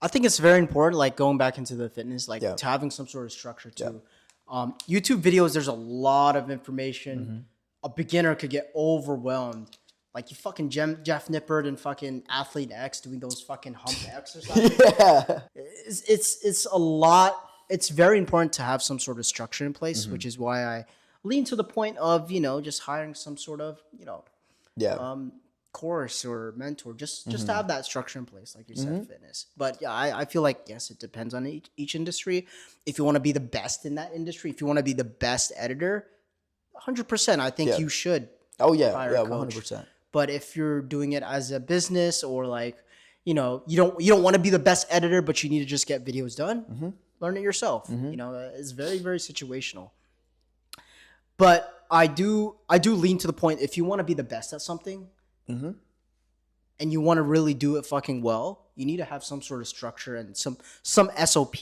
I think it's very important, like going back into the fitness, like to having some sort of structure too. Yeah. YouTube videos, there's a lot of information. A beginner could get overwhelmed. Like you fucking Jeff Nippert and fucking Athlete X doing those fucking hump exercises. Yeah. It's a lot. It's very important to have some sort of structure in place, which is why I lean to the point of, you know, just hiring some sort of, you know, course or mentor, just to have that structure in place, like you said, fitness. But yeah, I feel like yes, it depends on each industry. If you want to be the best in that industry, if you want to be the best editor, 100%, I think Yeah. you should Oh yeah, hire yeah, a one hundred coach. percent. But if you're doing it as a business or like, you don't want to be the best editor, but you need to just get videos done, learn it yourself. It's very, very situational. But I do lean to the point, if you want to be the best at something and you want to really do it fucking well, you need to have some sort of structure and some SOP,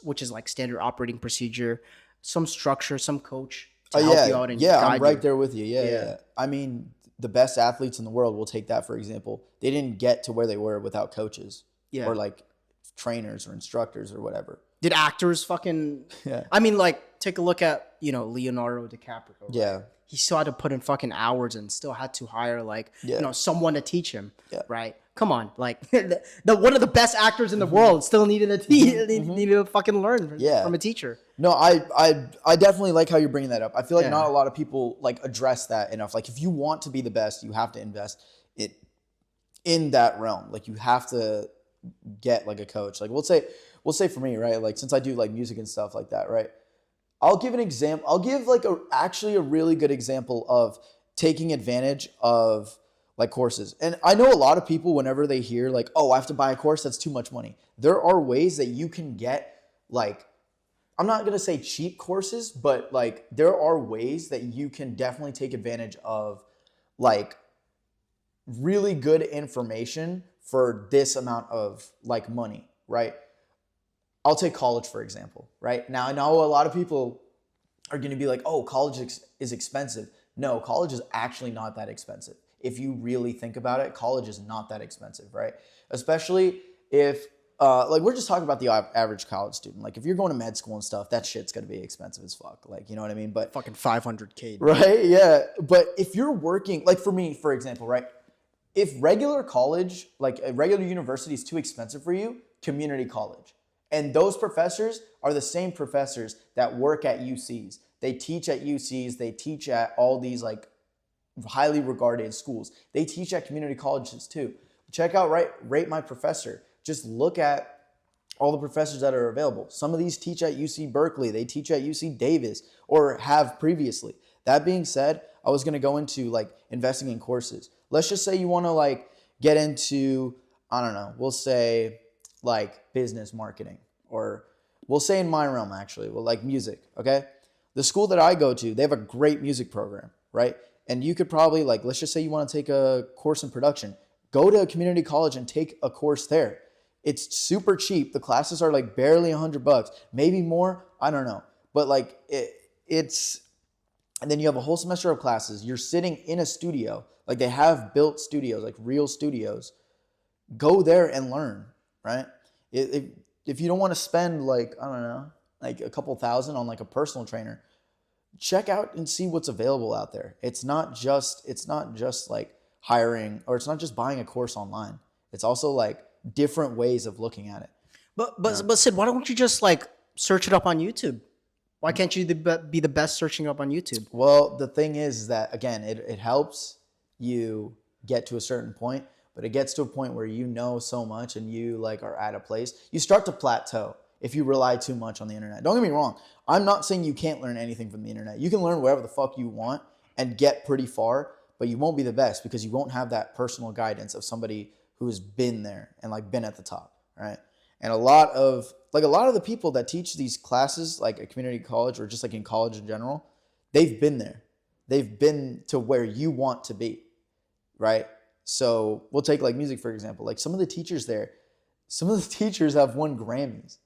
which is like standard operating procedure, some structure, some coach to help you out and yeah, I'm guide right you. there with you. Yeah, Yeah. yeah. I mean, the best athletes in the world, we'll take that for example. They didn't get to where they were without coaches Yeah. or like trainers or instructors or whatever. Did actors fucking? Yeah. I mean, like, take a look at Leonardo DiCaprio. Right? Yeah. He still had to put in fucking hours and still had to hire like Yeah. someone to teach him. Yeah. Right? Come on, like the one of the best actors in the world still needed a needed to fucking learn Yeah. from a teacher. No, I definitely like how you're bringing that up. I feel like Yeah. not a lot of people like address that enough. Like if you want to be the best, you have to invest it in that realm. Like you have to get like a coach. Like we'll say for me, right? Like since I do like music and stuff like that, right? I'll give an example. I'll give like actually a really good example of taking advantage of like courses. And I know a lot of people, whenever they hear like, oh, I have to buy a course, that's too much money. There are ways that you can get like, I'm not going to say cheap courses, but like there are ways that you can definitely take advantage of like really good information for this amount of like money, right? I'll take college, for example, right? Now, I know a lot of people are going to be like, oh, college is expensive. No, college is actually not that expensive. If you really think about it, college is not that expensive, right? Especially if, like, we're just talking about the average college student. Like, if you're going to med school and stuff, that shit's going to be expensive as fuck. Like, you know what I mean? But Fucking 500K. right? Yeah. But if you're working, like for me, for example, right? If regular college, like a regular university is too expensive for you, community college. And those professors are the same professors that work at UCs. They teach at UCs. They teach at all these like highly regarded schools. They teach at community colleges too. Check out Rate My Professor. Just look at all the professors that are available. Some of these teach at UC Berkeley. They teach at UC Davis or have previously. That being said, I was going to go into like investing in courses. Let's just say you want to like get into, I don't know, we'll say like business marketing, or we'll say in my realm actually, well, like music, okay? The school that I go to, they have a great music program, right? And you could probably like, let's just say you want to take a course in production, go to a community college and take a course there. It's super cheap. The classes are like barely $100, maybe more, I don't know. But like it's, and then you have a whole semester of classes. You're sitting in a studio, like they have built studios, like real studios. Go there and learn, right? If you don't want to spend like, I don't know, like a couple thousand on like a personal trainer, check out and see what's available out there. It's not just like hiring, or it's not just buying a course online. It's also like different ways of looking at it. But Sid, why don't you just like search it up on YouTube? Why can't you be the best searching up on YouTube? Well, the thing is that again, it helps you get to a certain point, but it gets to a point where you know so much and you like are at a place, you start to plateau if you rely too much on the internet. Don't get me wrong. I'm not saying you can't learn anything from the internet. You can learn whatever the fuck you want and get pretty far, but you won't be the best because you won't have that personal guidance of somebody who's been there and like been at the top, right? And a lot of the people that teach these classes, like at community college or just like in college in general, they've been there. They've been to where you want to be, right? So we'll take like music, for example. Like some of the teachers have won Grammys,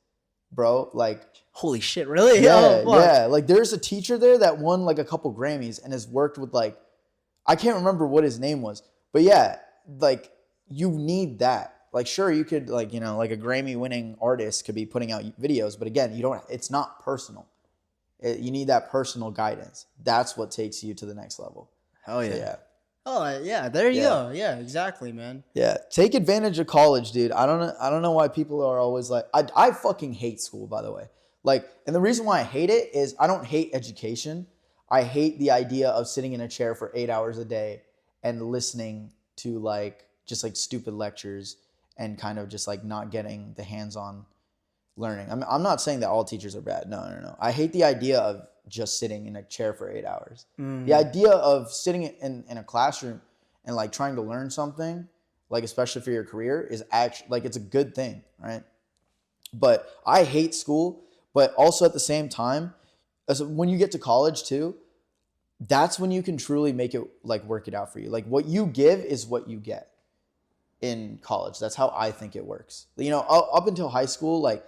bro. Like, Holy shit, really? yeah, Oh, fuck. yeah. Like there's a teacher there that won like a couple Grammys and has worked with like, I can't remember what his name was, but yeah, like you need that. Like sure, you could like, you know, like a Grammy winning artist could be putting out videos, but again, it's not personal. You need that personal guidance. That's what takes you to the next level. Hell yeah. So, yeah. Oh yeah, there you Yeah. go. Yeah, exactly, man. Yeah, take advantage of college, dude. I don't know why people are always like, I fucking hate school, by the way. Like, and the reason why I hate it is I don't hate education. I hate the idea of sitting in a chair for 8 hours a day and listening to like just like stupid lectures and kind of just like not getting the hands-on learning. I'm not saying that all teachers are bad. No. I hate the idea of just sitting in a chair for 8 hours. The idea of sitting in a classroom and like trying to learn something, like especially for your career, is actually like it's a good thing, right? But I hate school, but also at the same time, when you get to college too, that's when you can truly make it like work it out for you. Like what you give is what you get in college. That's how I think it works. You know, up until high school, like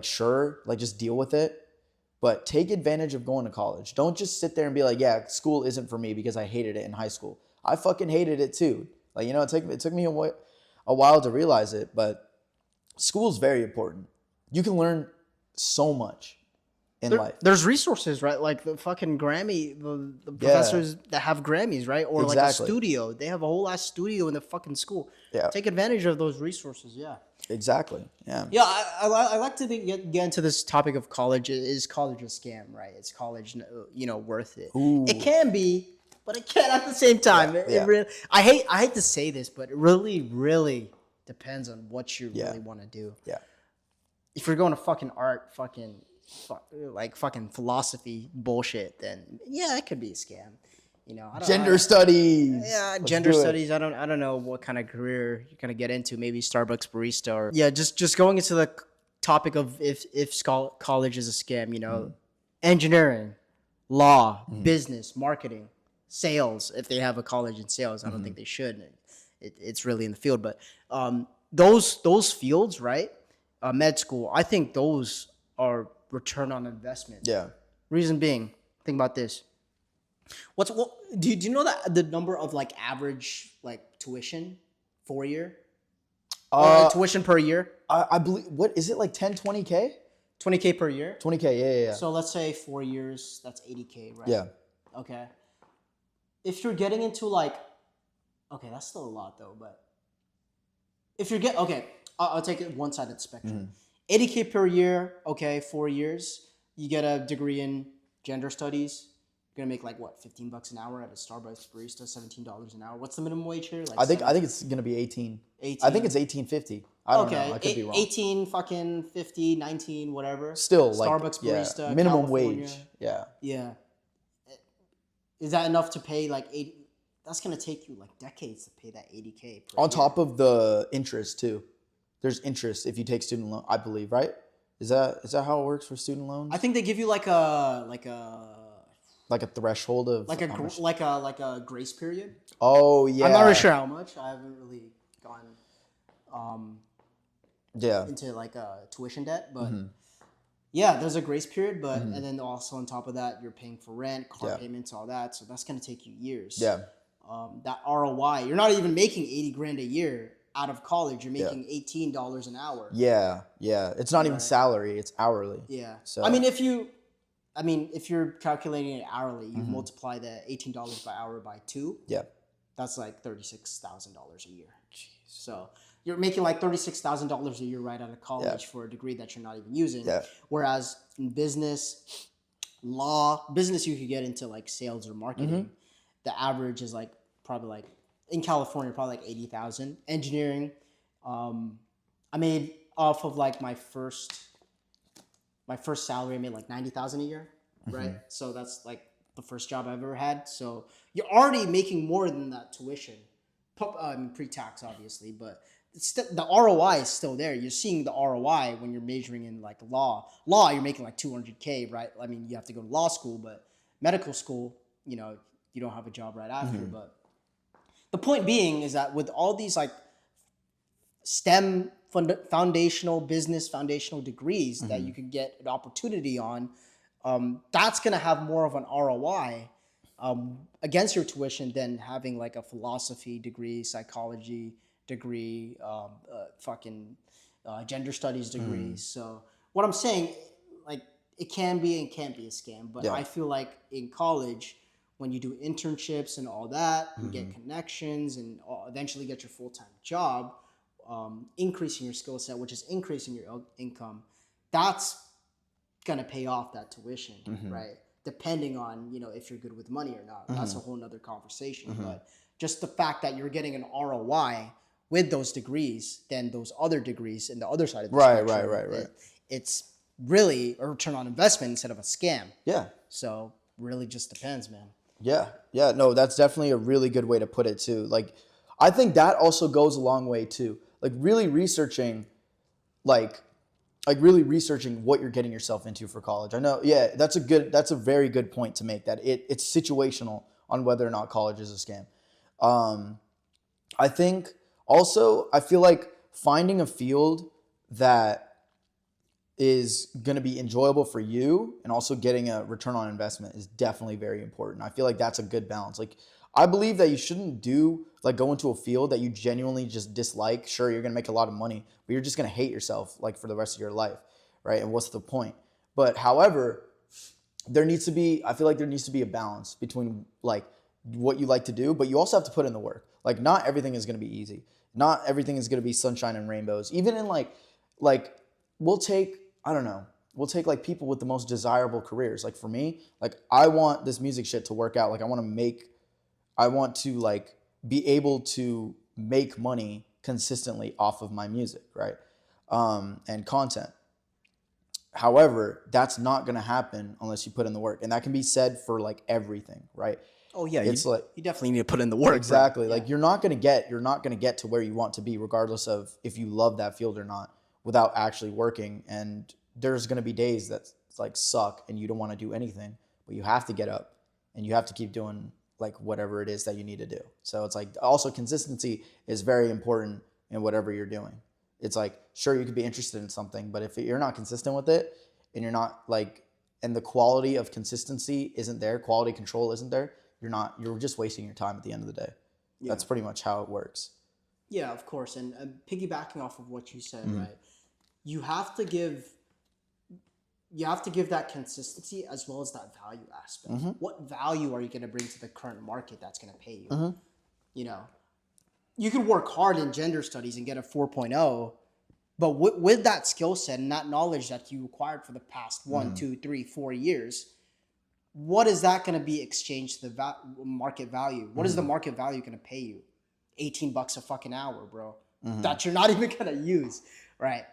sure, like just deal with it, but take advantage of going to college. Don't just sit there and be like, yeah, school isn't for me because I hated it in high school. I fucking hated it too. Like, you know, it took me a while to realize it, but school's very important. You can learn so much in life. There's resources, right? Like the fucking Grammy, the professors that have Grammys, right? Or like a studio. They have a whole ass studio in the fucking school. Yeah. Take advantage of those resources. Yeah. Exactly. Yeah. Yeah, I like to get into this topic of college. Is college a scam, right? Is college, worth it? Ooh. It can be, but it can't at the same time. Yeah. It really, I hate to say this, but it really depends on what you really want to do. Yeah. If you're going to fucking art, fucking philosophy bullshit, then yeah, it could be a scam. You know, Gender studies. Yeah, gender studies. I don't know what kind of career you're gonna get into. Maybe Starbucks barista or just going into the topic of if college is a scam. You know, engineering, law, business, marketing, sales. If they have a college in sales, I don't think they should. It's really in the field, but those fields, right? Med school. I think those are return on investment. Yeah. Reason being, think about this. Do you know that the number of like average like tuition 4-year? Tuition per year? I believe, what is it, like 10, 20K? 20K per year? 20K, yeah. So let's say 4 years, that's 80K, right? Yeah. Okay. If you're getting into like, okay, that's still a lot though, but if you're I'll take it one side of the spectrum. 80K per year, okay, 4 years, you get a degree in gender studies. You're gonna make like what, $15 an hour at a Starbucks barista, $17 an hour. What's the minimum wage here? Like I think it's gonna be 18. 18. I think it's 18.50. I don't know. I could be wrong. 18 fucking 50, 19, whatever. Still like Starbucks barista, minimum California. wage. Yeah. Yeah. Is that enough to pay like 80? That's gonna take you like decades to pay that 80K per On year. top of the interest too. There's interest if you take student loan, I believe, right? Is that how it works for student loans? I think they give you like a threshold of like a grace period. Oh yeah. I'm not really sure how much. I haven't really gone into like tuition debt, but yeah, there's a grace period, but and then also on top of that, you're paying for rent, car payments, all that. So that's gonna take you years. Yeah. That ROI, you're not even making 80 grand a year out of college. You're making $18 an hour. Yeah. It's not even salary; it's hourly. Yeah. So I mean, if you're calculating it hourly, you multiply the $18 by hour by 2. Yeah. That's like $36,000 a year. Jeez. So you're making like $36,000 a year right out of college for a degree that you're not even using. Yeah. Whereas in business, you could get into like sales or marketing. The average is like probably like in California, probably like 80,000. Engineering, I made off of like my first salary, I made like 90,000 a year, right? So that's like the first job I've ever had. So you're already making more than that tuition, pre-tax obviously, but the ROI is still there. You're seeing the ROI when you're measuring in like law. Law, you're making like 200K, right? I mean, you have to go to law school, but medical school, you know, you don't have a job right after. But the point being is that with all these like STEM foundational degrees that you could get an opportunity on, that's going to have more of an ROI against your tuition than having like a philosophy degree, psychology degree, gender studies degree. So what I'm saying, like, it can be and can't be a scam, but I feel like in college, when you do internships and all that, you get connections and eventually get your full-time job, increasing your skill set, which is increasing your income, that's going to pay off that tuition, right? depending on, if you're good with money or not. That's a whole nother conversation. But just the fact that you're getting an ROI with those degrees than those other degrees in the other side of the spectrum. Right. It's really a return on investment instead of a scam. Yeah. So really just depends, man. Yeah. No, that's definitely a really good way to put it too. Like, I think that also goes a long way too. Like really researching, like really researching what you're getting yourself into for college. I know, yeah, that's a very good point to make, that it's situational on whether or not college is a scam. I think also, I feel like finding a field that is going to be enjoyable for you and also getting a return on investment is definitely very important. I feel like that's a good balance. Like, I believe that you shouldn't go into a field that you genuinely just dislike. Sure, you're going to make a lot of money, but you're just going to hate yourself like for the rest of your life, right? And what's the point? But however, I feel like there needs to be a balance between like what you like to do, but you also have to put in the work. Like, not everything is going to be easy. Not everything is going to be sunshine and rainbows. Even in like we'll take like people with the most desirable careers. Like for me, like I want this music shit to work out. Like I want to like be able to make money consistently off of my music, right? And content. However, that's not going to happen unless you put in the work. And that can be said for like everything, right? Oh yeah, it's you definitely need to put in the work. Exactly. Right? Like you're not going to get to where you want to be regardless of if you love that field or not without actually working. And there's going to be days that like suck and you don't want to do anything, but you have to get up and you have to keep doing like whatever it is that you need to do. So it's like also consistency is very important in whatever you're doing. It's like, sure, you could be interested in something, but if you're not consistent with it and you're not like, and the quality of consistency isn't there, quality control isn't there, you're just wasting your time at the end of the day. Yeah. That's pretty much how it works. Yeah, of course. And piggybacking off of what you said, right? You have to give that consistency as well as that value aspect. What value are you going to bring to the current market that's going to pay you? You can work hard in gender studies and get a 4.0, but with that skill set and that knowledge that you acquired for the past 1, 2, 3, 4 years, what is that going to be exchanged to the market value? What is the market value going to pay you? $18 a fucking hour, bro. That you're not even going to use, right?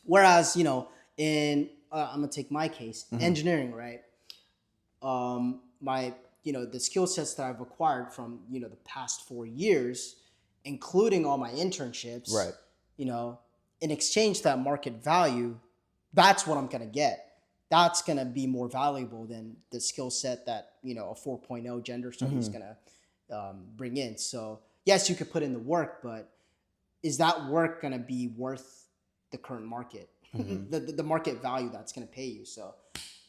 Whereas, in I'm gonna take my case, engineering, right? The skill sets that I've acquired from the past 4 years, including all my internships, right? In exchange to that market value, that's what I'm gonna get. That's gonna be more valuable than the skill set that a 4.0 gender study is gonna bring in. So yes, you could put in the work, but is that work gonna be worth the current market? The market value that's going to pay you. So,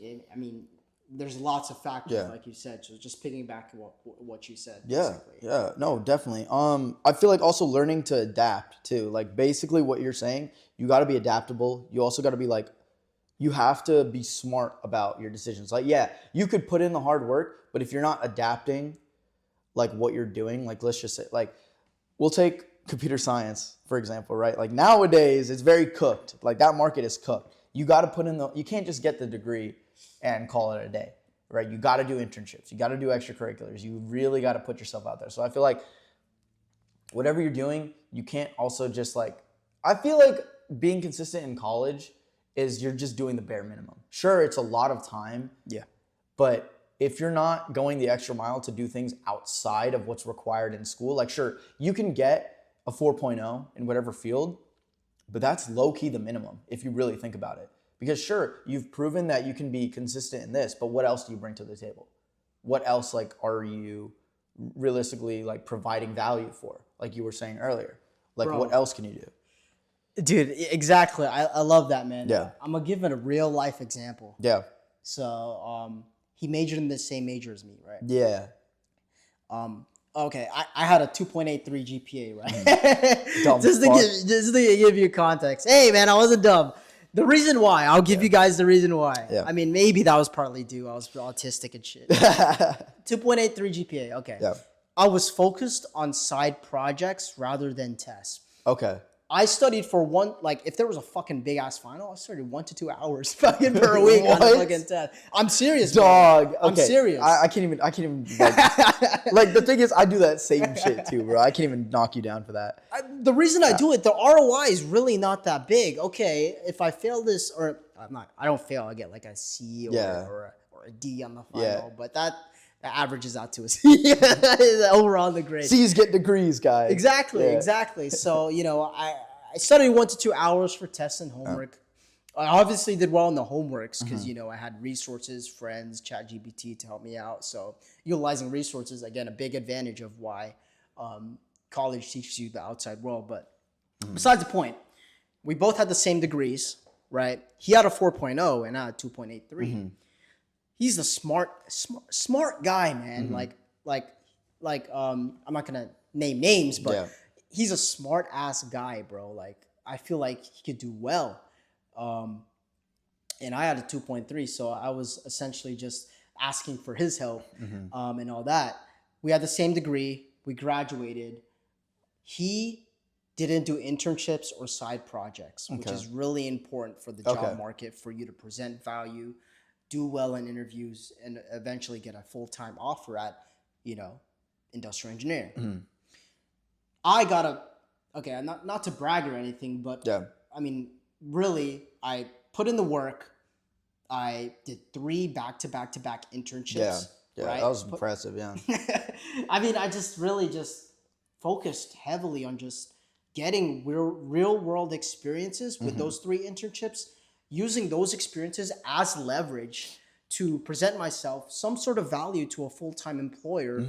I mean, there's lots of factors, like you said. So just piggyback what you said. Basically. Yeah, no, definitely. I feel like also learning to adapt too. Like basically what you're saying, you got to be adaptable. You also got to be like, you have to be smart about your decisions. Like, yeah, you could put in the hard work, but if you're not adapting, like what you're doing, like let's just say, like we'll take computer science, for example, right? Like nowadays it's very cooked. Like that market is cooked. You got to put in you can't just get the degree and call it a day, right? You got to do internships. You got to do extracurriculars. You really got to put yourself out there. So I feel like whatever you're doing, you can't also just like, I feel like being consistent in college is you're just doing the bare minimum. Sure, it's a lot of time. Yeah. But if you're not going the extra mile to do things outside of what's required in school, like sure, you can get a 4.0 in whatever field, but that's low-key the minimum if you really think about it. Because sure, you've proven that you can be consistent in this, but what else do you bring to the table? What else like are you realistically like providing value for? Like you were saying earlier. Like Bro, what else can you do? Dude, exactly. I love that, man. Yeah. I'm gonna give it a real life example. Yeah. So he majored in the same major as me, right? Yeah. Okay, I had a 2.83 GPA, right? just to give you context. Hey, man, I wasn't dumb. The reason why, I'll give you guys the reason why. Yeah. I mean, maybe that was partly due. I was autistic and shit. 2.83 GPA, okay. Yeah. I was focused on side projects rather than tests. Okay. I studied for if there was a fucking big ass final, I studied 1 to 2 hours fucking per week on a fucking test. I'm serious, dog. bro. Okay. I'm serious. I can't even like the thing is, I do that same shit too, bro. I can't even knock you down for that. The reason I do it, the ROI is really not that big. Okay, if I fail this, or I don't fail, I get like a C or a D on the final, but that averages out to a C overall the grade. C's get degrees, guys. Exactly. So, I studied 1 to 2 hours for tests and homework. I obviously did well in the homeworks because, I had resources, friends, ChatGPT to help me out. So utilizing resources, again, a big advantage of why college teaches you the outside world. But besides the point, we both had the same degrees, right? He had a 4.0 and I had 2.83. He's a smart guy, man. I'm not gonna name names, but he's a smart ass guy, bro. Like, I feel like he could do well. And I had a 2.3, so I was essentially just asking for his help and all that. We had the same degree. We graduated. He didn't do internships or side projects, which is really important for the job market, for you to present value, do well in interviews, and eventually get a full-time offer at, industrial engineering. I got not to brag or anything, but I mean, really, I put in the work. I did 3 back-to-back internships. Yeah, right? That was impressive, yeah. I mean, I just really focused heavily on just getting real world experiences with those 3 internships, using those experiences as leverage to present myself some sort of value to a full-time employer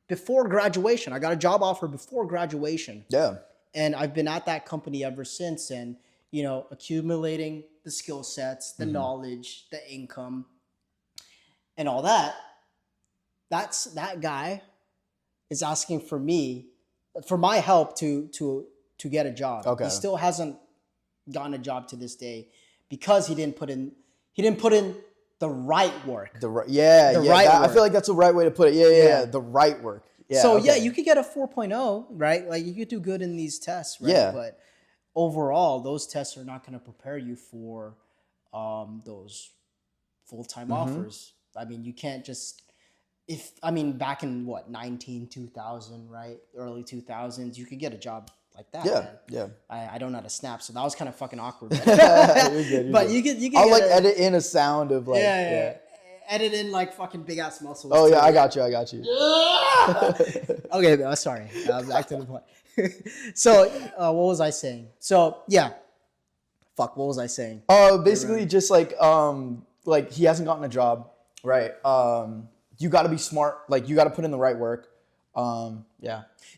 before graduation. I got a job offer before graduation. Yeah. And I've been at that company ever since, and, accumulating the skill sets, the knowledge, the income, and all that. That guy is asking for my help to get a job. Okay. He still hasn't gotten a job to this day because he didn't put in the right work. I feel like that's the right way to put it. Yeah. The right work. Yeah. So you could get a 4.0, right? Like, you could do good in these tests, right? Yeah. But overall, those tests are not going to prepare you for those full-time offers. I mean, you can't just back in 2000, right? Early 2000s, you could get a job like that. Yeah. I don't know how to snap, so that was kind of fucking awkward. You're good. But you could I'll edit in a sound of edit in like fucking big ass muscles. Oh yeah, I got you. Okay, sorry. Back to the point. So what was I saying? So what was I saying? Basically just like he hasn't gotten a job, right? You got to be smart. Like, you got to put in the right work. So you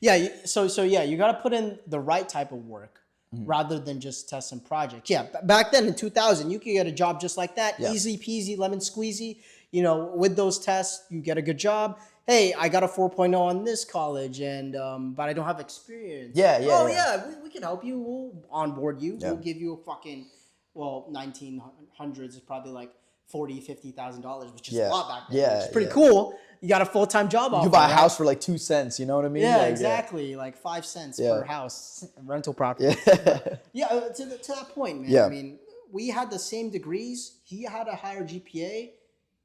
got to put in the right type of work rather than just test and projects. Yeah, back then in 2000, you could get a job just like that, easy peasy, lemon squeezy. With those tests, you get a good job. Hey, I got a 4.0 on this college, and but I don't have experience. We can help you. We'll onboard you. We'll give you a fucking 1900s is probably like $40,000-$50,000, which is a lot back then. Which is pretty cool. You got a full-time job offer. You buy a house for like 2 cents. You know what I mean? Yeah, exactly. Like 5 cents per house, rental property. To that point, man. I mean, we had the same degrees. He had a higher GPA,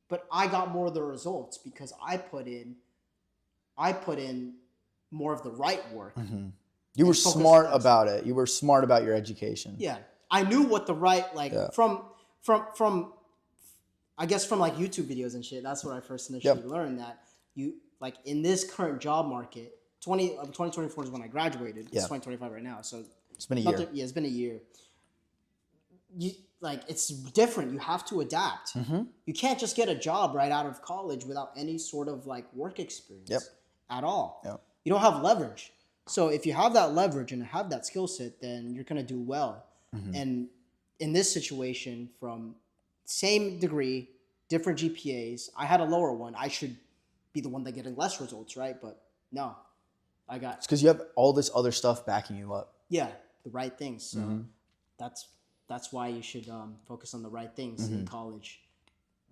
but I got more of the results because I put in more of the right work. You were smart about it. You were smart about your education. Yeah, I knew what the right from I guess from like YouTube videos and shit. That's where I first initially learned that you like in this current job market. 2024 is when I graduated. It's 2025 right now, so it's been a year. It's been a year. It's different. You have to adapt. You can't just get a job right out of college without any sort of like work experience at all. You don't have leverage. So if you have that leverage and have that skill set, then you're gonna do well. And in this situation, from same degree, different GPAs, I had a lower one. I should be the one that getting less results, right? But no, I got. It's because you have all this other stuff backing you up. Yeah, the right things. So that's why you should focus on the right things in college.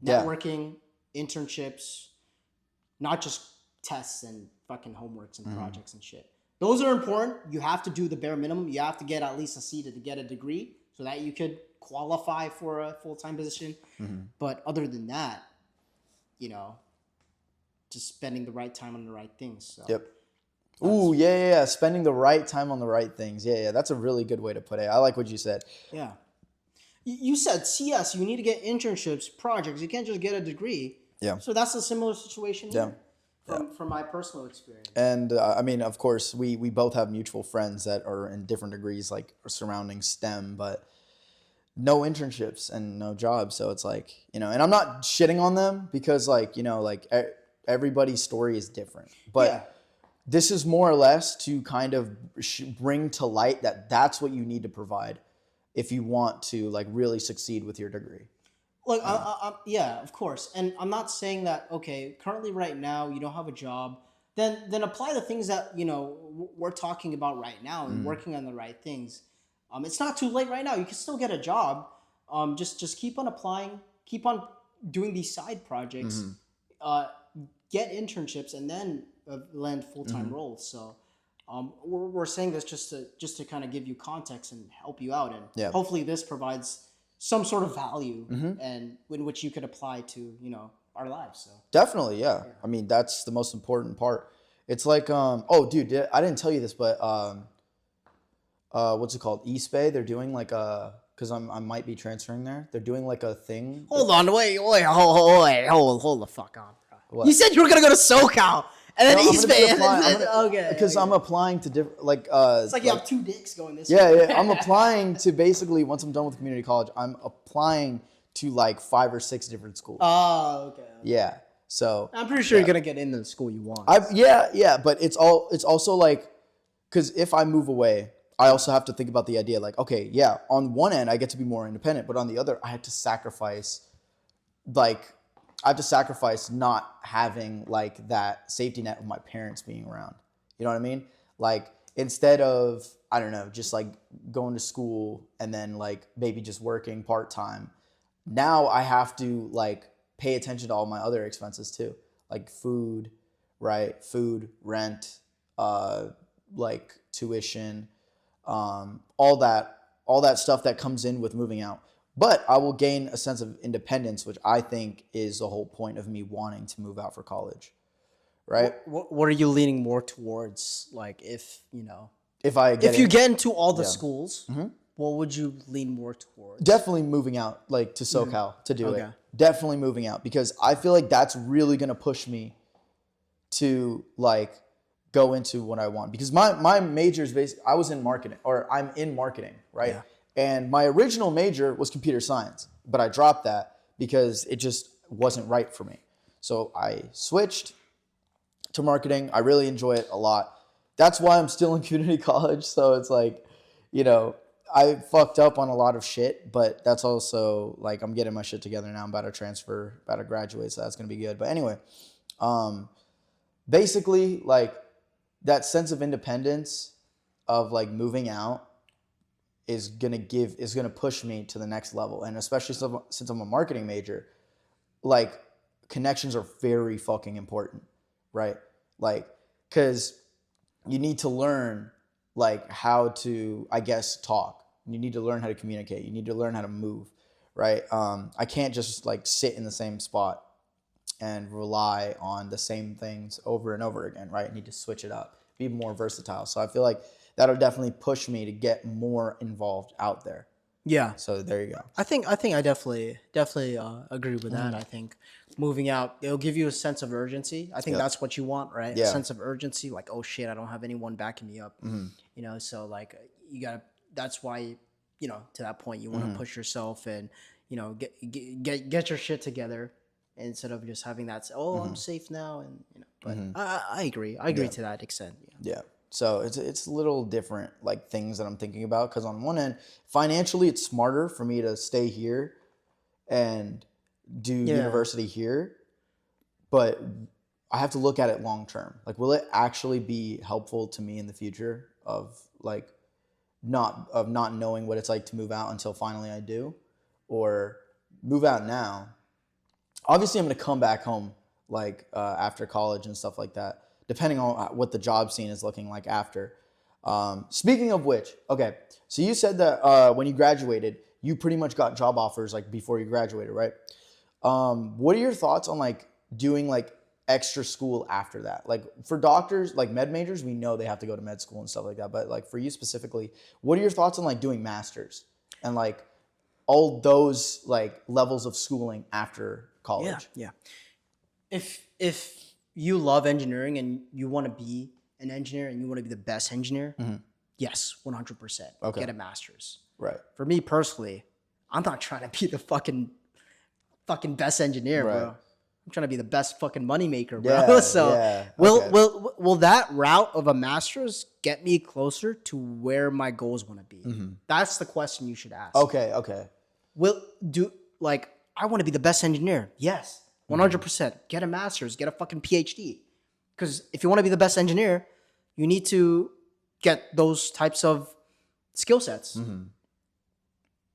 Networking, internships, not just tests and fucking homeworks and projects and shit. Those are important. You have to do the bare minimum. You have to get at least a C to get a degree so that you could qualify for a full-time position. But other than that, just spending the right time on the right things. So. Yep. Ooh, yeah. Spending the right time on the right things. Yeah. That's a really good way to put it. I like what you said. Yeah. You said CS, you need to get internships, projects. You can't just get a degree. Yeah. So that's a similar situation here from my personal experience. And I mean, of course, we both have mutual friends that are in different degrees, like surrounding STEM, but no internships and no jobs. So it's like, and I'm not shitting on them because everybody's story is different. But this is more or less to kind of bring to light that that's what you need to provide if you want to like really succeed with your degree. Look, yeah, of course. And I'm not saying that, okay, currently right now you don't have a job, then apply the things that, we're talking about right now and working on the right things. It's not too late right now. You can still get a job. Just keep on applying, keep on doing these side projects, get internships, and then land full-time roles. So we're saying this just to kind of give you context and help you out. And hopefully this provides some sort of value and in which you could apply to, our lives. So definitely, yeah. I mean, that's the most important part. It's like, oh, dude, I didn't tell you this, but what's it called? East Bay. They're doing like because I might be transferring there. They're doing like a thing. Hold on, wait, hold the fuck on, bro. What? You said you were gonna go to SoCal. And then East Bay. Okay. Because I'm applying to different, it's like you have two dicks going this way. Yeah. I'm applying to basically, once I'm done with community college, I'm applying to like 5 or 6 different schools. Oh, okay. Yeah. So I'm pretty sure you're gonna get into the school you want. Yeah. But it's also like, because if I move away, I also have to think about the idea like, okay, yeah, on one end I get to be more independent, but on the other, I have to sacrifice not having like that safety net of my parents being around. You know what I mean? Like instead of, I don't know, just like going to school and then like maybe just working part-time, now I have to like pay attention to all my other expenses too. Like food, right? Food, rent, like tuition, all that stuff that comes in with moving out. But I will gain a sense of independence, which I think is the whole point of me wanting to move out for college, right? What are you leaning more towards? Like if you get into all the schools, what would you lean more towards? Definitely moving out, like to SoCal to do it. Definitely moving out because I feel like that's really gonna push me to like go into what I want. Because my major is basically, I'm in marketing, right? Yeah. And my original major was computer science, but I dropped that because it just wasn't right for me. So I switched to marketing. I really enjoy it a lot. That's why I'm still in community college. So it's like, I fucked up on a lot of shit, but that's also like I'm getting my shit together now. I'm about to transfer, about to graduate, so that's going to be good. But anyway, basically like that sense of independence of like moving out is gonna push me to the next level. And especially since I'm a marketing major, like connections are very fucking important, right? Like, cause you need to learn like how to, I guess, talk. You need to learn how to communicate. You need to learn how to move, right? I can't just like sit in the same spot and rely on the same things over and over again, right? I need to switch it up, be more versatile. So I feel like that'll definitely push me to get more involved out there. Yeah. So there you go. I think I definitely agree with that. I think moving out, it'll give you a sense of urgency. I think that's what you want, right? Yeah. A sense of urgency, like, oh shit, I don't have anyone backing me up. So like that's why, to that point you want to push yourself and, get your shit together instead of just having that, I'm safe now. And, but I agree. I agree to that extent. Yeah. So it's a little different, like things that I'm thinking about. Because on one end, financially, it's smarter for me to stay here and do university here. But I have to look at it long term. Like, will it actually be helpful to me in the future of like not knowing what it's like to move out until finally I do, or move out now? Obviously, I'm going to come back home like after college and stuff like that. depending on what the job scene is looking like after. Speaking of which, okay, so you said that when you graduated, you pretty much got job offers like before you graduated, right? What are your thoughts on like doing like extra school after that? Like for doctors, like med majors, we know they have to go to med school and stuff like that. But like for you specifically, what are your thoughts on like doing masters and like all those like levels of schooling after college? Yeah. If you love engineering and you want to be an engineer and you want to be the best engineer, yes, 100%. Okay. Get a master's. Right. For me personally, I'm not trying to be the fucking best engineer, Right. bro. I'm trying to be the best fucking moneymaker, bro. Yeah, So yeah, will okay. will that route of a master's get me closer to where my goals want to be? That's the question you should ask. Okay. Okay. I want to be the best engineer. Yes, 100%. Get a master's, get a fucking PhD. Because if you want to be the best engineer, you need to get those types of skill sets.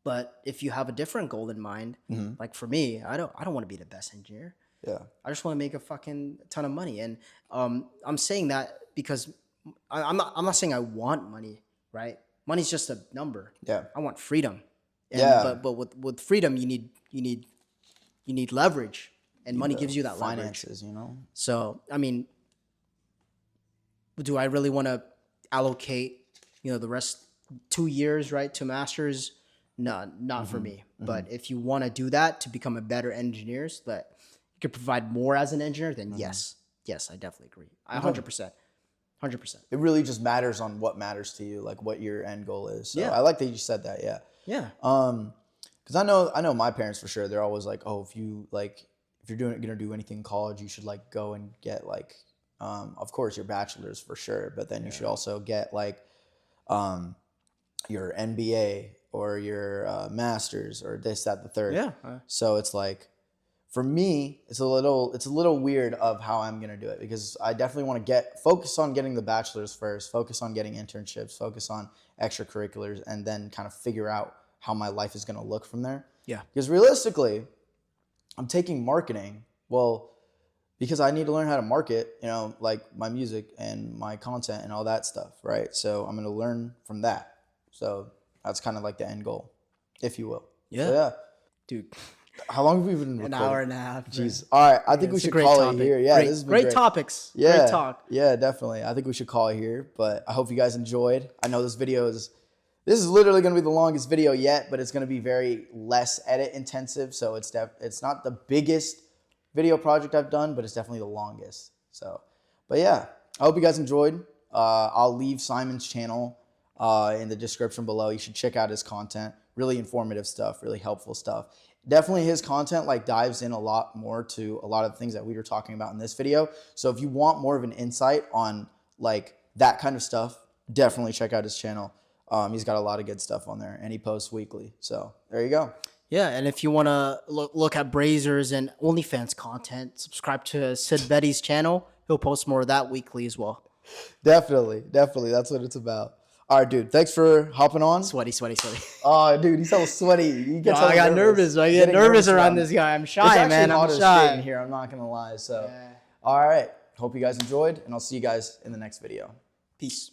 But if you have a different goal in mind, like for me, I don't want to be the best engineer. Yeah. I just want to make a fucking ton of money. And I'm saying that because I'm not saying I want money, right? Money's just a number. Yeah. I want freedom. And, Yeah. But with freedom, you need leverage, and money gives you that leverage. Finances, you know? So I mean, do I really want to allocate, the rest 2 years, right, to masters? No, not for me. But if you want to do that to become a better engineer, so that you can provide more as an engineer, then yes, I definitely agree. 100%. It really just matters on what matters to you, like what your end goal is. So Yeah. I like that you said that. Yeah. Yeah. Because I know my parents for sure. They're always like, oh, if you're gonna do anything in college, you should like go and get like, of course your bachelor's for sure, but then you should also get like, your MBA or your master's or this, that, the third. Yeah. So it's like, for me, it's a little weird of how I'm gonna do it, because I definitely want to focus on getting the bachelor's first, focus on getting internships, focus on extracurriculars, and then kind of figure out how my life is gonna look from there. Yeah. Because realistically, I'm taking marketing, well, because I need to learn how to market, like my music and my content and all that stuff, right? So I'm gonna learn from that. So that's kind of like the end goal, if you will. Yeah. So yeah. Dude, How long have we been recording? an hour and a half. Jeez. All right. I think we It's a should great call topic. it here. Yeah, this has been Great topics. Yeah. Great talk. Yeah, definitely. I think we should call it here. But I hope you guys enjoyed. I know this is literally going to be the longest video yet, but it's going to be very less edit intensive. So it's not the biggest video project I've done, but it's definitely the longest. So, but yeah, I hope you guys enjoyed. I'll leave Simon's channel in the description below. You should check out his content. Really informative stuff, really helpful stuff. Definitely his content like dives in a lot more to a lot of the things that we were talking about in this video. So if you want more of an insight on like that kind of stuff, definitely check out his channel. He's got a lot of good stuff on there and he posts weekly. So there you go. Yeah, and if you want to look at Brazers and OnlyFans content, subscribe to Sid Bedi's channel. He'll post more of that weekly as well. Definitely. That's what it's about. All right, dude. Thanks for hopping on. Sweaty. Oh, dude, he's so sweaty. You get I got nervous. I get nervous around this guy. I'm shy, man. I'm shy in here. I'm not gonna lie. So, all right. Hope you guys enjoyed, and I'll see you guys in the next video. Peace.